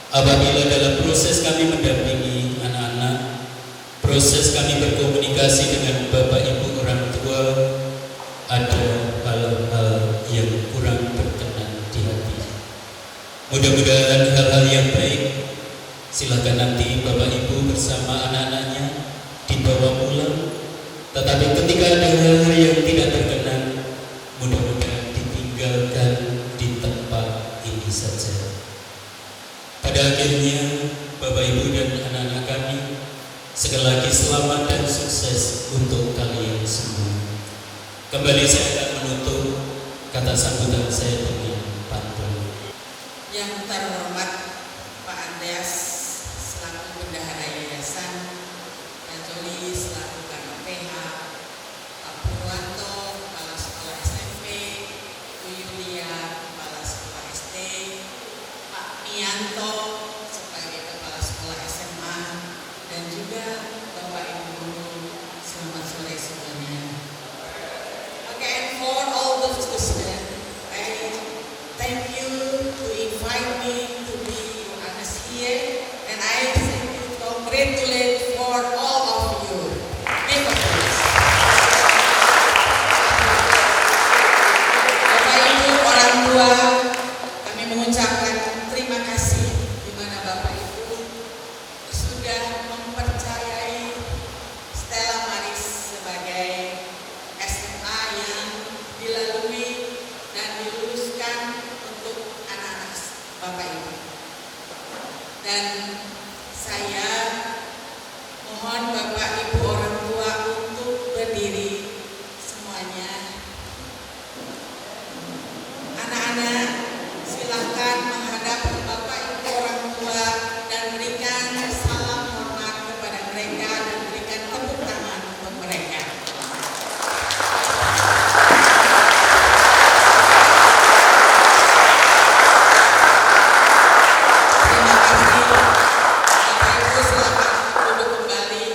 apabila dalam proses kami mendampingi anak-anak, proses kami berkomunikasi dengan Bapak Ibu orang tua, ada hal-hal yang kurang berkenan di hati. Mudah-mudahan hal-hal yang baik, silakan nanti Bapak Ibu bersama anak-anaknya dibawa pulang. Tetapi ketika ada hal-hal yang tidak berkenan, mudah-mudahan ditinggalkan di tempat ini saja. Pada akhirnya, Bapak Ibu dan anak-anak kami, sekali lagi selamat dan sukses untuk kalian semua. Kembali saya akan menutup kata sambutan saya dengan pantun. Yang terhormat Pak Andreas selaku Bendahara Yayasan, Pak Joli selaku KPH, Pak Purwanto Kepala Sekolah SMP, Bu Yulia Kepala Sekolah SD, Pak Mianto sebagai Kepala Sekolah SMA, dan juga Bapak Ibu Guru. Selamat sore semuanya. Okay, and for all the students, I thank you to invite me to be your honest here, and I thank you to congratulate for all of you. Give a applause. Bapak Ibu orang tua, kami mengucapkan terima kasih di mana Bapak Ibu sudah mempercayai Stella Maris sebagai SMA yang dilalui dan diluluskan untuk anak-anak Bapak Ibu. Dan saya mohon Bapak Ibu orang tua untuk berdiri semuanya. Anak-anak silahkan menghadap ke Bapak Ibu orang tua dan berikan salam hormat kepada mereka dan berikan tepuk tangan untuk mereka. Terima kasih. Bapak Ibu silakan duduk kembali.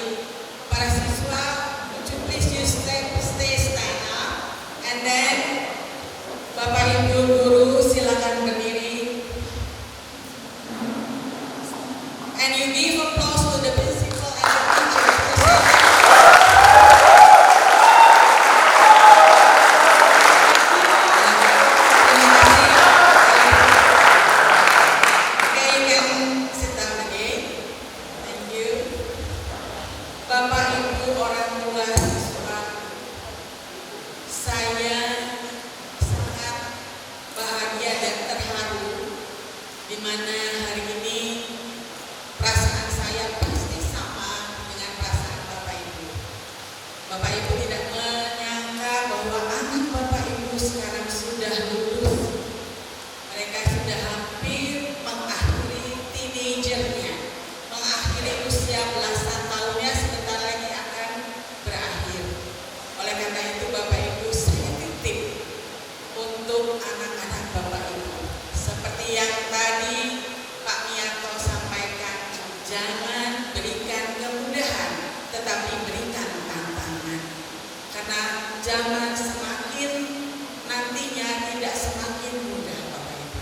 Para siswa, would you please you stay stand up, and then Bapak Ibu guru silakan berdiri. And you give applause to the principal and the teacher. Terima kasih. Okay, you can sit down again. Thank you. Bapak Ibu orang tua siswa, saya sangat bahagia dan terharu di mana hari ini perasaan saya pasti sama dengan perasaan Bapak Ibu. Bapak Ibu tidak menyangka bahwa anak Bapak Ibu sekarang sudah lulus. Mereka sudah hampir mengakhiri teenagernya, mengakhiri usia belasan tahunnya, sebentar lagi akan berakhir. Oleh karena itu Bapak Ibu, saya titip untuk anak-anak Bapak Ibu. Seperti yang tadi Pak Mianto sampaikan, jangan berikan kemudahan, tetapi berikan tantangan. Karena zaman semakin nantinya tidak semakin mudah Bapak Ibu.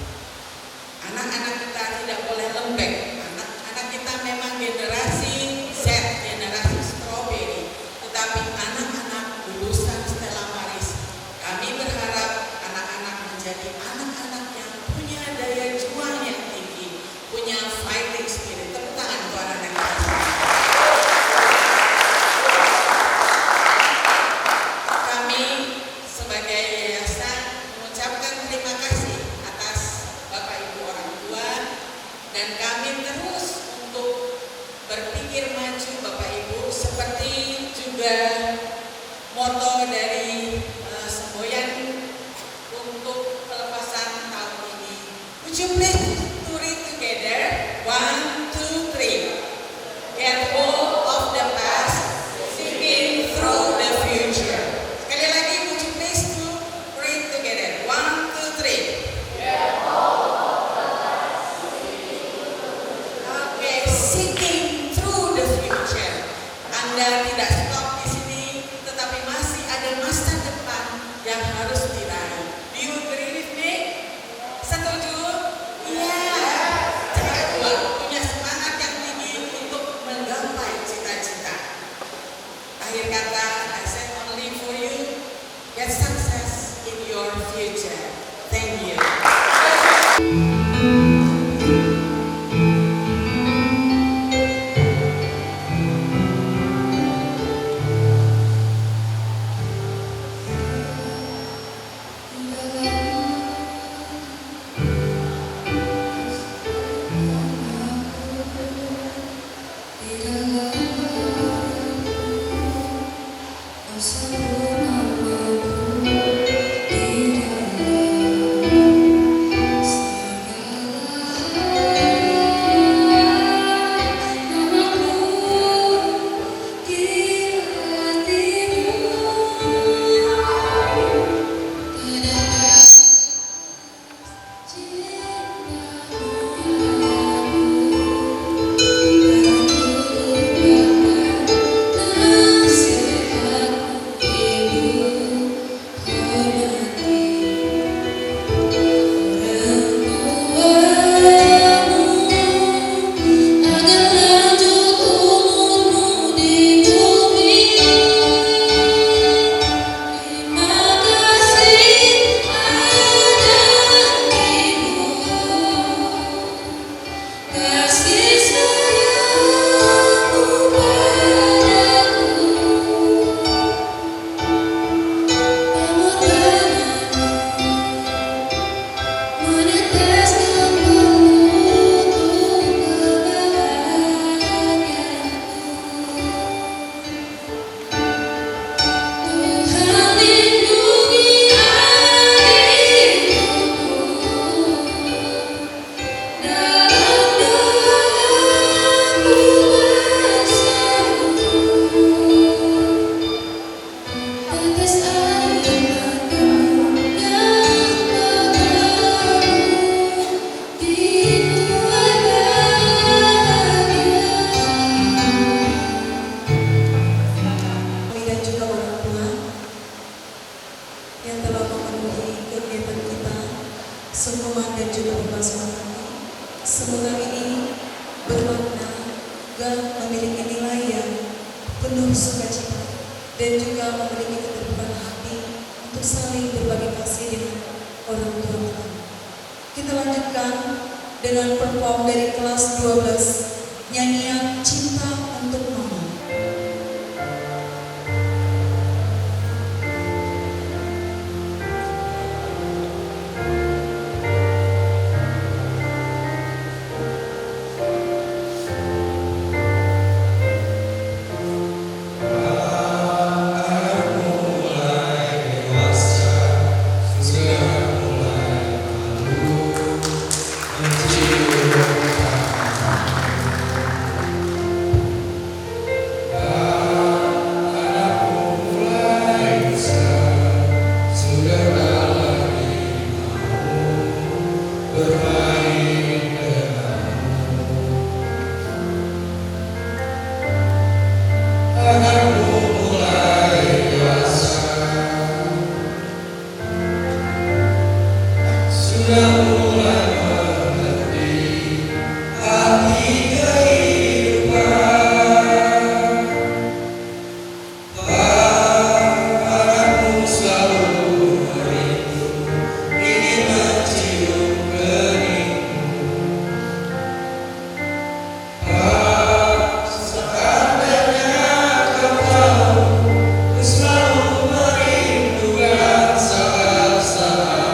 Anak-anak kita tidak boleh lembek. Anak-anak kita memang generasi Z, generasi strawberry. Tetapi anak-anak lulusan Stella Maris, kami berharap anak-anak menjadi anak-anak yang punya daya juang yang tinggi, punya fighting spirit. Tepuk tangan untuk anak-anak kita. Kami sebagai yayasan mengucapkan terima kasih atas Bapak Ibu orang tua, dan kami terus untuk berpikir maju Bapak Ibu, seperti juga moto dari semboyan untuk pelepasan tahun ini. Would you please to read together? 1, 2, 3. Get hold of the past, seeking through the future. Sekali lagi, would you please to read together? 1, 2, 3. Oke, seeking through the future. Anda tidak stop di sini, tetapi masih ada masa yang telah memenuhi kegiatan kita, seumat dan juga pembasuhan hati. Semoga ini bermakna dan memiliki nilai yang penuh sukacita dan juga memiliki keterbukaan hati untuk saling berbagi kasih dengan orang tua kita. Kita lanjutkan dengan perform dari kelas 12, nyanyian Cinta untuk Mama. Saat-saat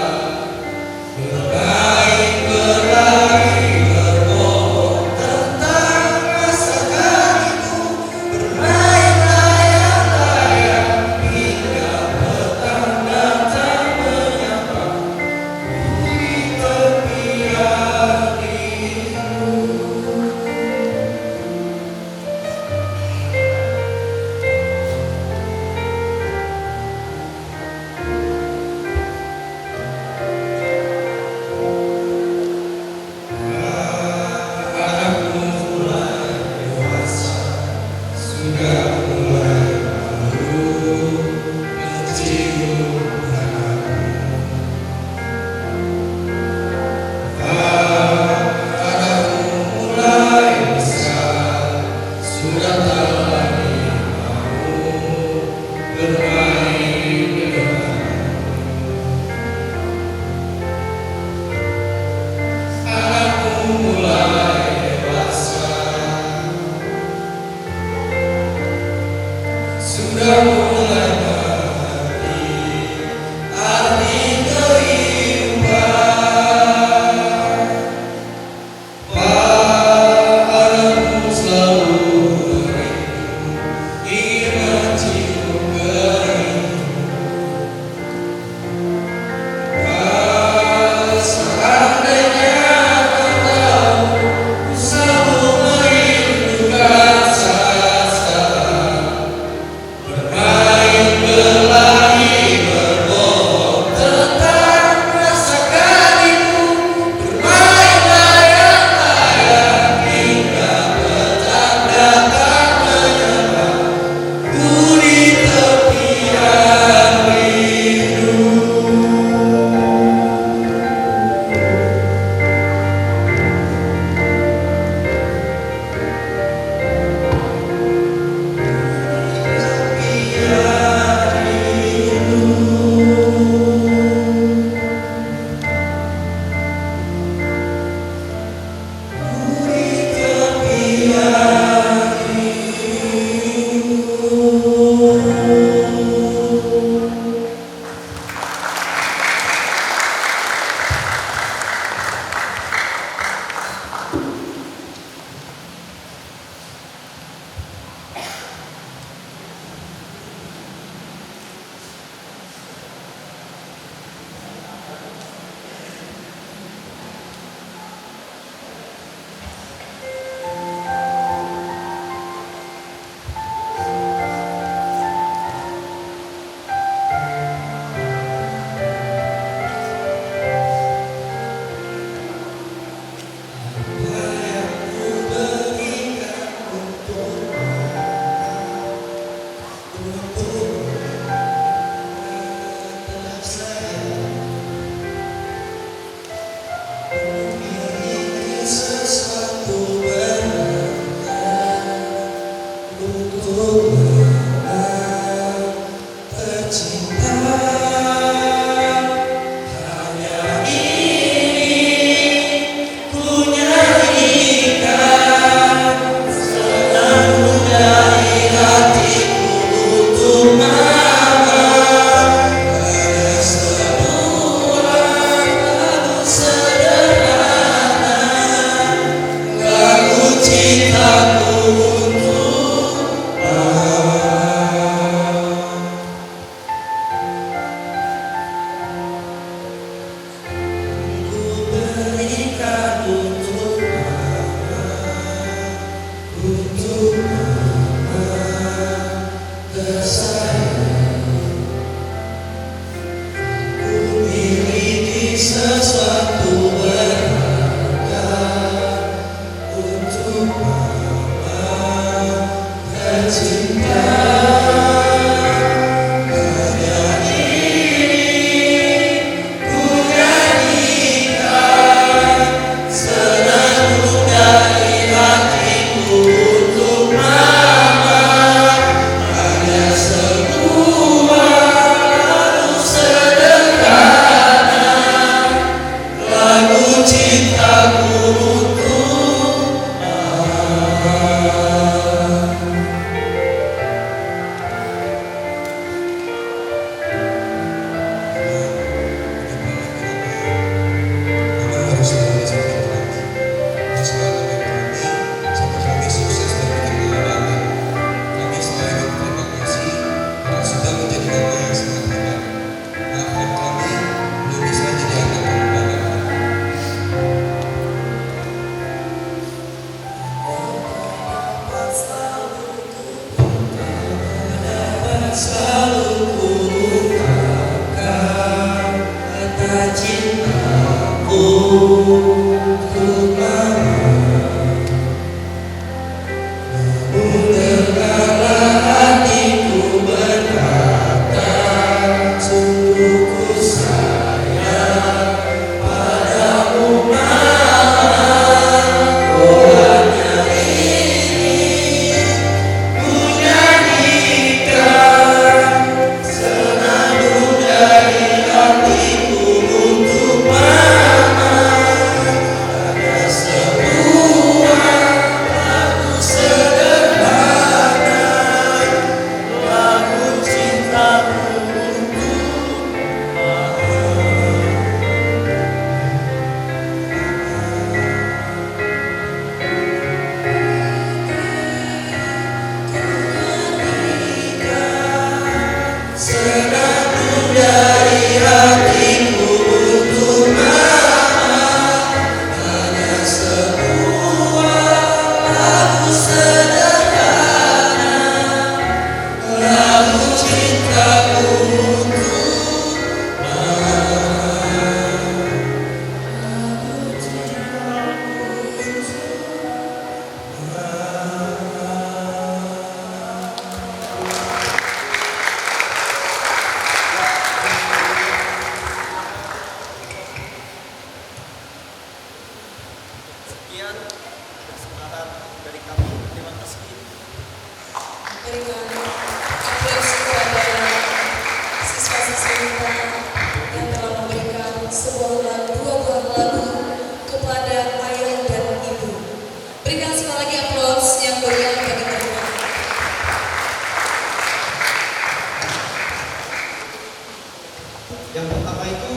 Yang pertama itu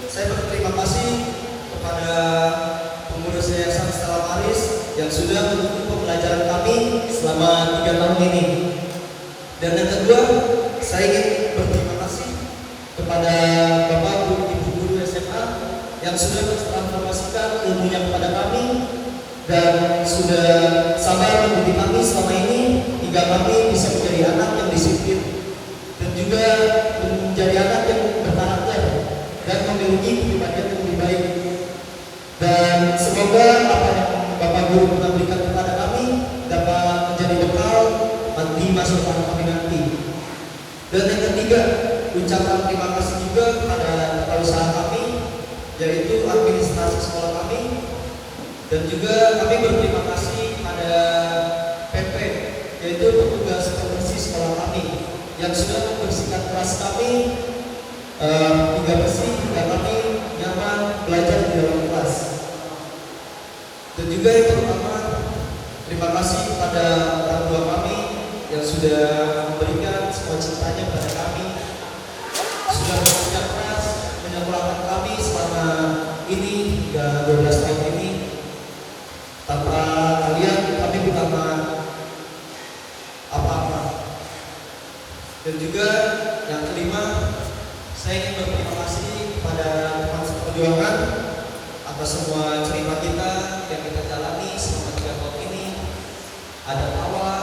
saya berterima kasih kepada pengurus Yayasan Stella Maris yang sudah mendukung pembelajaran kami selama 3 tahun ini. Dan yang kedua, saya ingin berterima kasih kepada Bapak Guru, Ibu Guru SMA yang sudah mentransformasikan ilmunya kepada kami dan sudah sabar mendidik kami selama ini hingga kami bisa menjadi anak yang disiplin dan juga menjadi anak yang berkarakter dan memiliki kepribadian yang lebih baik. Dan semoga apa yang Bapak Guru pernah berikan kepada kami dapat menjadi bekal di masa depan kami nanti. Dan yang ketiga, ucapan terima kasih juga kepada kepala usaha kami, yaitu administrasi sekolah kami, dan juga kami berterima kasih pada PP, yaitu petugas pembersih sekolah kami yang sudah membersihkan kelas kami hingga bersih hingga kami nyaman belajar di dalam kelas. Dan juga yang terutama, terima kasih kepada orang tua kami yang sudah memberikan semua cintanya kepada kami, sudah bekerja keras menyekolahkan kami selama ini hingga 12 tahun ini. Tanpa kalian kami bukan apa-apa. Dan juga yang kelima, saya ingin berterima kasih kepada teman seperjuangan atas semua cerita kita yang kita jalani selama 3 tahun ini. Ada tawa,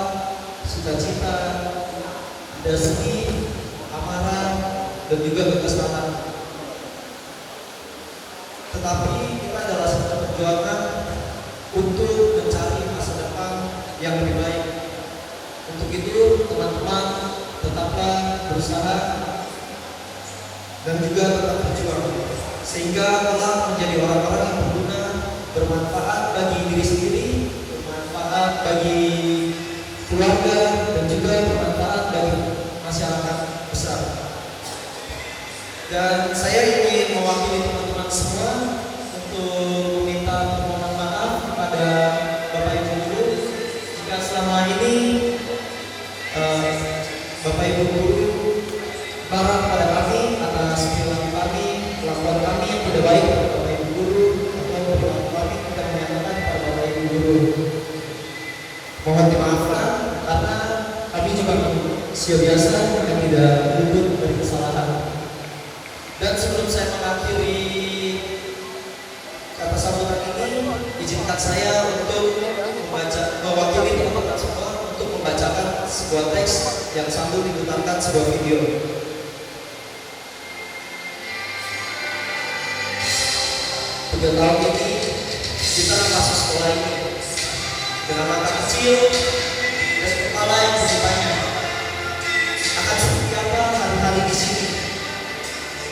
sukacita, ada sedih, amarah, dan juga kekesalan. Tetapi kita adalah satu perjuangan untuk mencari masa depan yang lebih baik. Untuk itu teman-teman tetaplah berusaha dan juga tetap berjuang sehingga kelak menjadi orang-orang yang berguna, bermanfaat bagi diri sendiri, bermanfaat bagi keluarga, dan juga bermanfaat bagi masyarakat besar. Dan saya ingin mewakili teman-teman semua untuk meminta permohonan maaf kepada Bapak Ibu Guru jika selama ini Bapak Ibu Guru marah kepada kami atas perilaku kami, kelakuan kami yang tidak baik kepada Bapak Ibu Guru, atau perilaku kami tidak menyatakan kepada Bapak Ibu Guru. Mohon dimaafkan karena kami juga manusia biasa yang tidak luput dari kesalahan. Dan sebelum saya mengakhiri kata sambutan ini, izinkan saya untuk mewakili teman-teman semua untuk membacakan sebuah teks yang sambil diputarkan sebuah video. Tiga tahun ini kita masuk sekolah ini dengan mata kecil dan kepala yang bertanya akan seperti apa hari-hari di sini,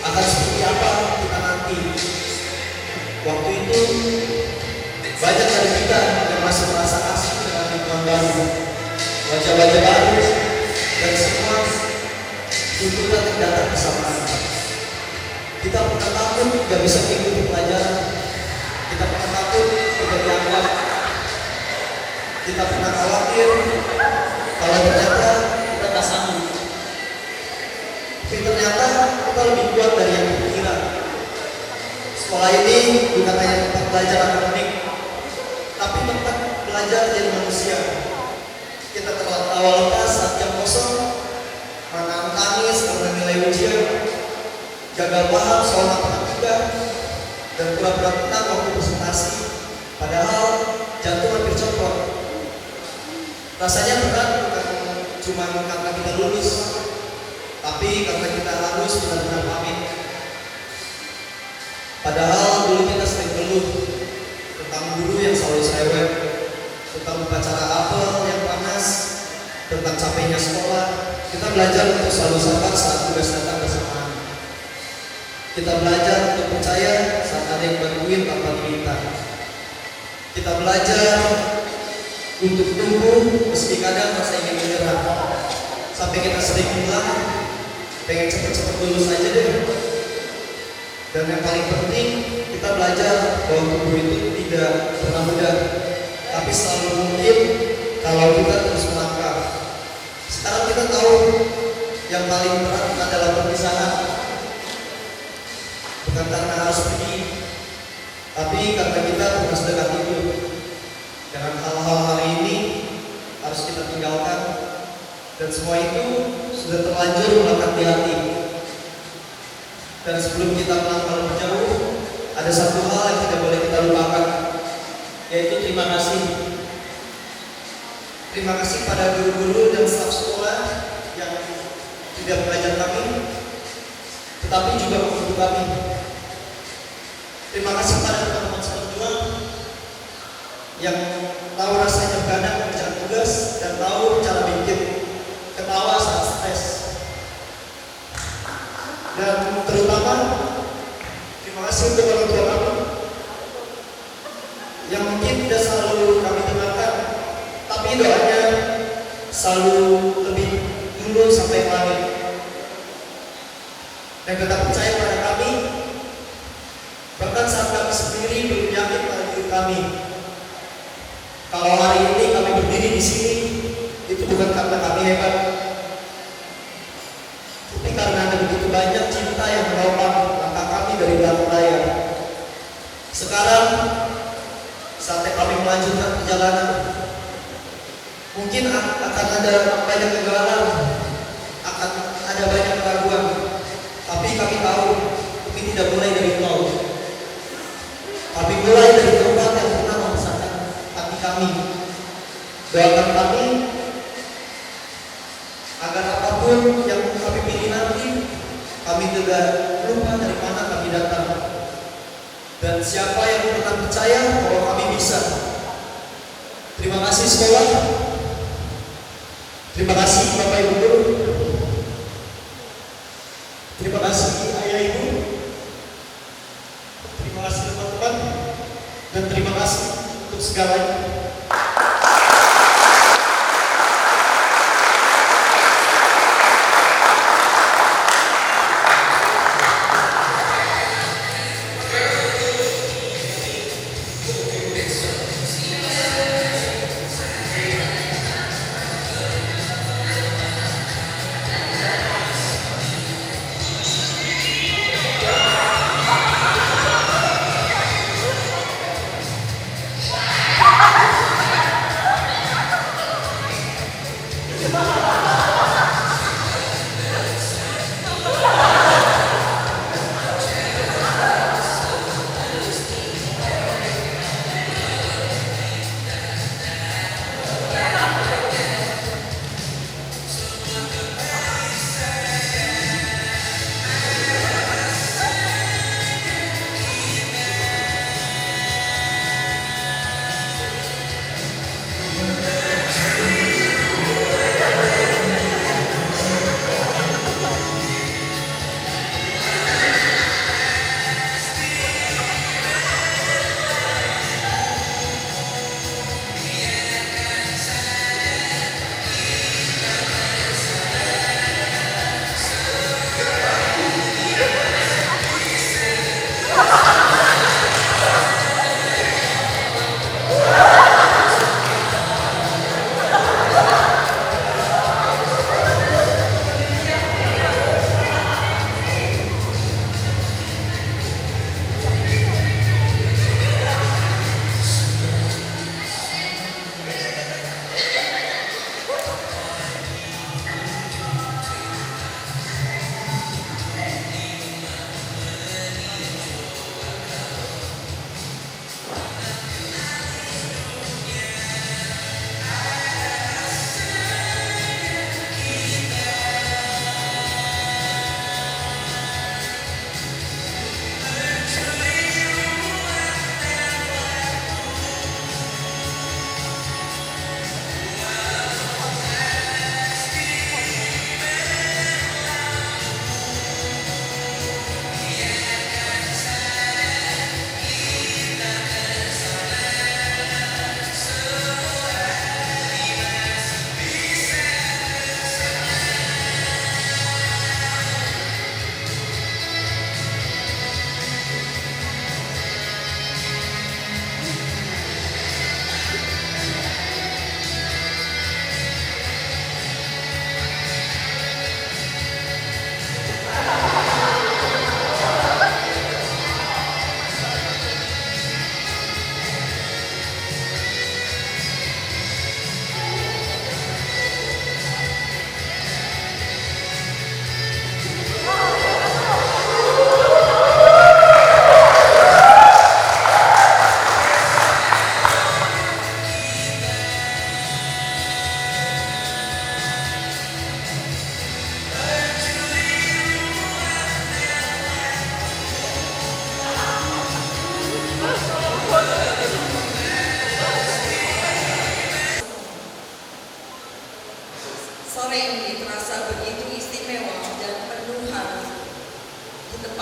akan seperti apa kita nanti. Waktu itu banyak dari kita yang masih merasa asing dengan lingkungan baru, wajah-wajah baru, dan semua tuntutan yang datang bersamaan. Kita pernah takut tidak bisa mengikuti pelajaran, kita pernah takut tidak dianggap, kita pernah khawatir kalau ternyata kita tak sanggup. Tapi ternyata kita lebih kuat dari yang kita kira. Sekolah ini bukan hanya tempat belajar akademik, tapi tempat belajar jadi manusia. Kita tertawa lekas saat jam kosong, menahan tangis karena nilai ujian, gagal paham soal matematika, dan pura-pura tenang waktu presentasi, padahal jantung hampir copot. Rasanya berat bukan cuma karena kita lulus, tapi karena kita harus benar-benar pamit. Padahal dulu kita sering keluh tentang guru yang selalu cerewet, tentang upacara apel yang panas, tentang capeknya sekolah. Kita belajar untuk selalu sabar saat tugas datang bersamaan. Kita belajar untuk percaya saat ada yang bantuin tanpa diminta. Kita belajar untuk tumbuh meski kadang rasa ingin menyerah. Sampai kita sering bilang, pengen cepet-cepet lulus aja deh. Dan yang paling penting, kita belajar bahwa tumbuh itu tidak pernah mudah, tapi selalu mungkin kalau kita terus melangkah. Sekarang kita tahu yang paling berat adalah perpisahan. bukan karena harus pergi, tapi karena kita pernah sedekat itu. Dengan hal-hal hari ini harus kita tinggalkan, dan semua itu sudah terlanjur melekat di hati. Dan sebelum kita melangkah lebih jauh, ada satu hal yang tidak boleh kita lupakan, yaitu terima kasih. Terima kasih pada guru-guru dan staf sekolah yang tidak mengajar kami, tetapi juga membantu kami. Terima kasih pada teman-teman seperjuang yang tahu rasanya begadang mengerjakan tugas dan tahu cara bikin ketawa saat stres. Dan terutama terima kasih untuk orang tua kami yang mungkin tidak selalu kami dengarkan, tapi doanya selalu lebih dulu sampai langit, dan tetap percaya pada kami bahkan saat kami sendiri belum yakin pada diri kami. Kalau hari ini kami berdiri di sini, itu bukan karena kami hebat, tapi karena ada begitu banyak cinta yang menopang langkah kami dari belakang layar. Sekarang saatnya kami melanjutkan perjalanan. Mungkin akan ada banyak kegagalan, akan ada banyak keraguan, tapi kami tahu kami tidak mulai dari nol. Kami mulai dari tempat yang pernah membesarkan hati kami. Doakan kami agar apapun yang kami pilih nanti, kami tidak lupa dari mana kami datang dan siapa yang pernah percaya bahwa kami bisa. Terima kasih sekolah, terima kasih Bapak Ibu guru, terima kasih ayah ibu, terima kasih teman-teman, dan terima kasih untuk segalanya.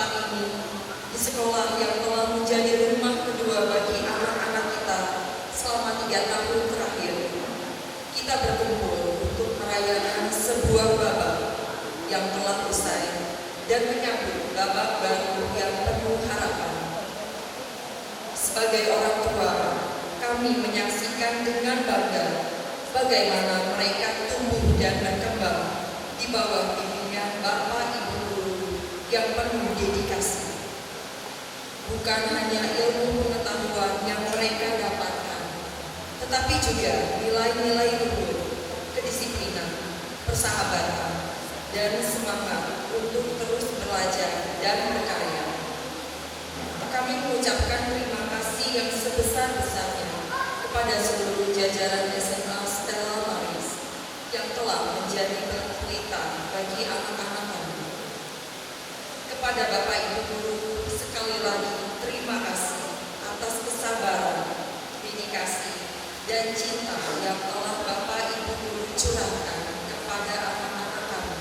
saat ini di sekolah yang telah menjadi rumah kedua bagi anak-anak kita selama 3 tahun terakhir. Kita berkumpul untuk merayakan sebuah babak yang telah usai dan menyambut babak baru yang penuh harapan. Sebagai orang tua, kami menyaksikan dengan bangga bagaimana mereka tumbuh dan berkembang di bawah bimbingan Bapak Ibu guru yang penuh dedikasi. Bukan hanya ilmu pengetahuan yang mereka dapatkan, tetapi juga nilai-nilai luhur, kedisiplinan, persahabatan, dan semangat untuk terus belajar dan berkarya. Kami mengucapkan terima kasih yang sebesar-besarnya kepada seluruh jajaran SMA Stella Maris yang telah menjadi pelita bagi anak-anak kami. Kepada Bapak Ibu guru, sekali lagi terima kasih atas kesabaran, dedikasi, dan cinta yang telah Bapak Ibu guru curahkan kepada anak-anak kami.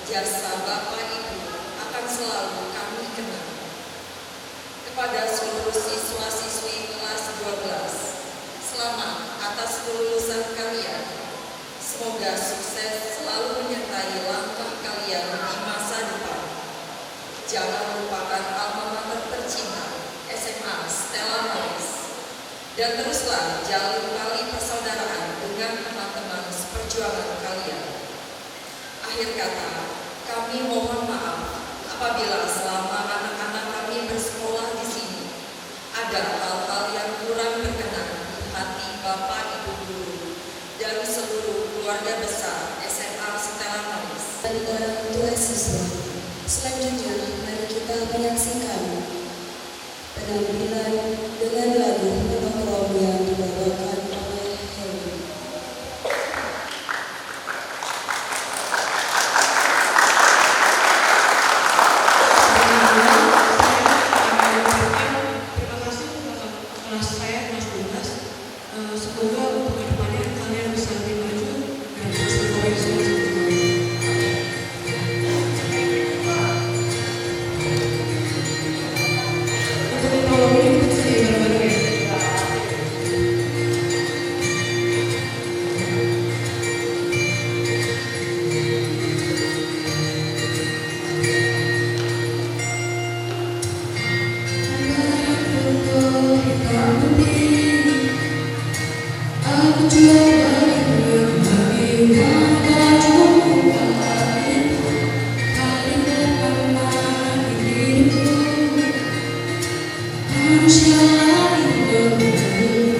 Jasa Bapak Ibu akan selalu kami kenang. Kepada seluruh siswa-siswi kelas 12, selamat atas kelulusan kalian. Semoga sukses selalu menyertai langkah kalian di masa depan. Jangan lupakan alma mater tercinta, SMA Stella Maris. Dan teruslah jalin tali persaudaraan dengan teman-teman seperjuangan kalian. Akhir kata, kami mohon maaf apabila selama anak-anak kami bersekolah di sini ada hal-hal yang kurang berkenan di hati Bapak Ibu guru dan seluruh keluarga besar SMA Stella Maris. Dan Tuhan siswa, selanjutnya mari kita menyaksikan penampilan dengan lagu monokrom yang dibawakan oleh Heri. Terima kasih kelas saya, kelas 12. Semoga untuk kedepannya kalian bisa lebih maju dan bisa berkomunikasi dengan semuanya. Untuk prolog ini bisa bareng-bareng ya. Aku coba berbagi wajahmu kali pertama di hidupku. Manusia lain berburu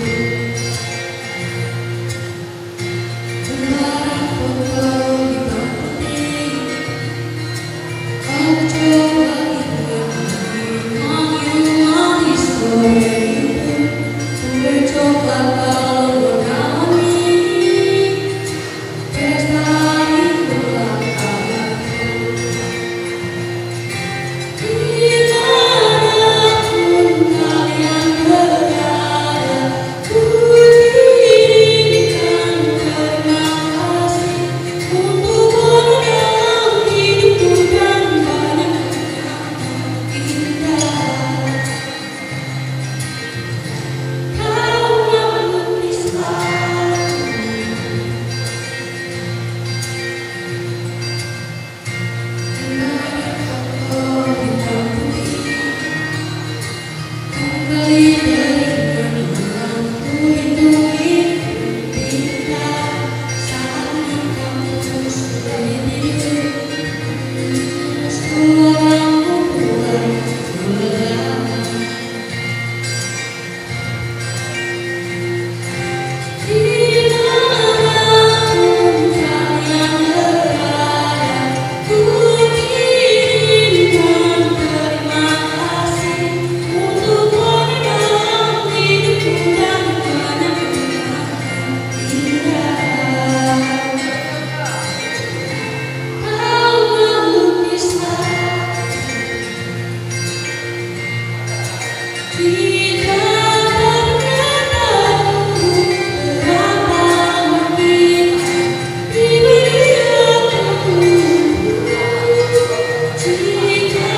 lembaran foto hitam putih. Aku coba mengenang histori itu. Coba kalau kami pesta ulang tahun. Dimanapun kalian berada, ku kirimkan terima kasih untuk mengenang hidupku dan banyak kenangan indah. Kau melukis aku dengan foto hitam putih. Kembali berikan uangku hitung bintang saat di kampus berdiri. Suaramu mulai berlama. Dimanapun kalian berada, ku kirimkan terima kasih untuk mengenang hidupku dan banyak kenangan indah. Kau melukis kita berkenalku berapa menit diberi aku jika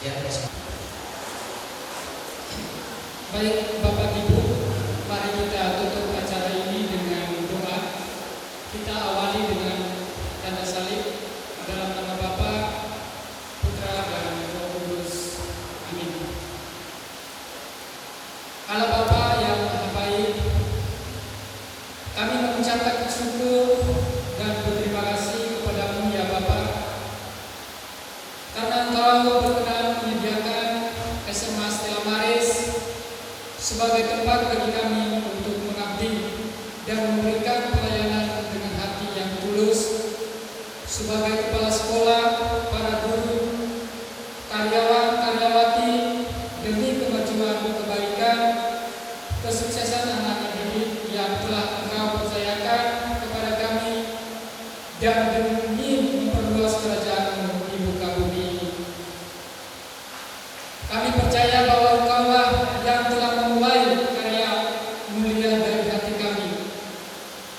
Ya, baik Bapak Ibu, mari kita tutup acara ini dengan doa. Kita awali dengan tanda salib dalam nama Bapa, Putra dan Roh Kudus. Amin. Allah Bapa yang Maha Baik, kami mengucapkan syukur dan berterima kasih kepadamu ya Bapa, karena Engkau berkenan menyediakan SMA Stella Maris sebagai tempat bagi kami untuk mengabdi dan memberikan pelayanan dengan hati yang tulus sebagai kepala sekolah, para guru, karyawan, karyawati, demi kemajuan kebaikan, kesuksesan anak didik yang telah Engkau percayakan kepada kami dan demi memperluas kerajaan-Mu di muka bumi ini. Kami percaya bahwa Engkaulah yang telah memulai karya mulia dari hati kami.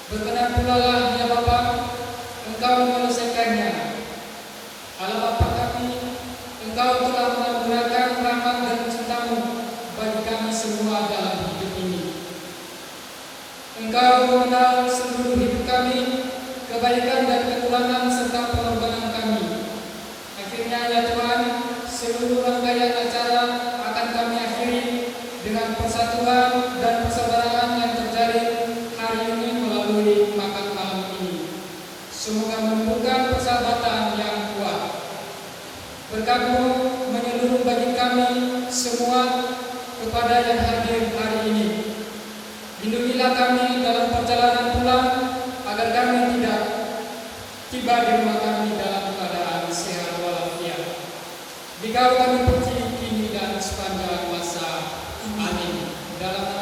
Berkenan pula lah ya Bapa, Engkau menyelesaikannya. Allah Bapa kami, Engkau telah menganugerahkan rahmat dan cinta-Mu bagi kami semua dalam hidup ini. Engkau mengenal seluruh hidup kami, kebaikan dan kekurangan serta pengorbanan kami. Akhirnya ya Tuhan, seluruh rangkaian acara akan kami akhiri dengan persatuan dan persaudaraan yang terjalin hari ini melalui makan malam ini. Semoga menumbuhkan persahabatan yang kuat. Berkat-Mu menyeluruh bagi kami semua kepada yang hadir hari ini. Lindungilah kami dalam perjalanan pulang agar kami tidak tiba di rumah kami dalam keadaan sehat walafiat. Dikau kami puji kini dan sepanjang masa. Amin. Dalam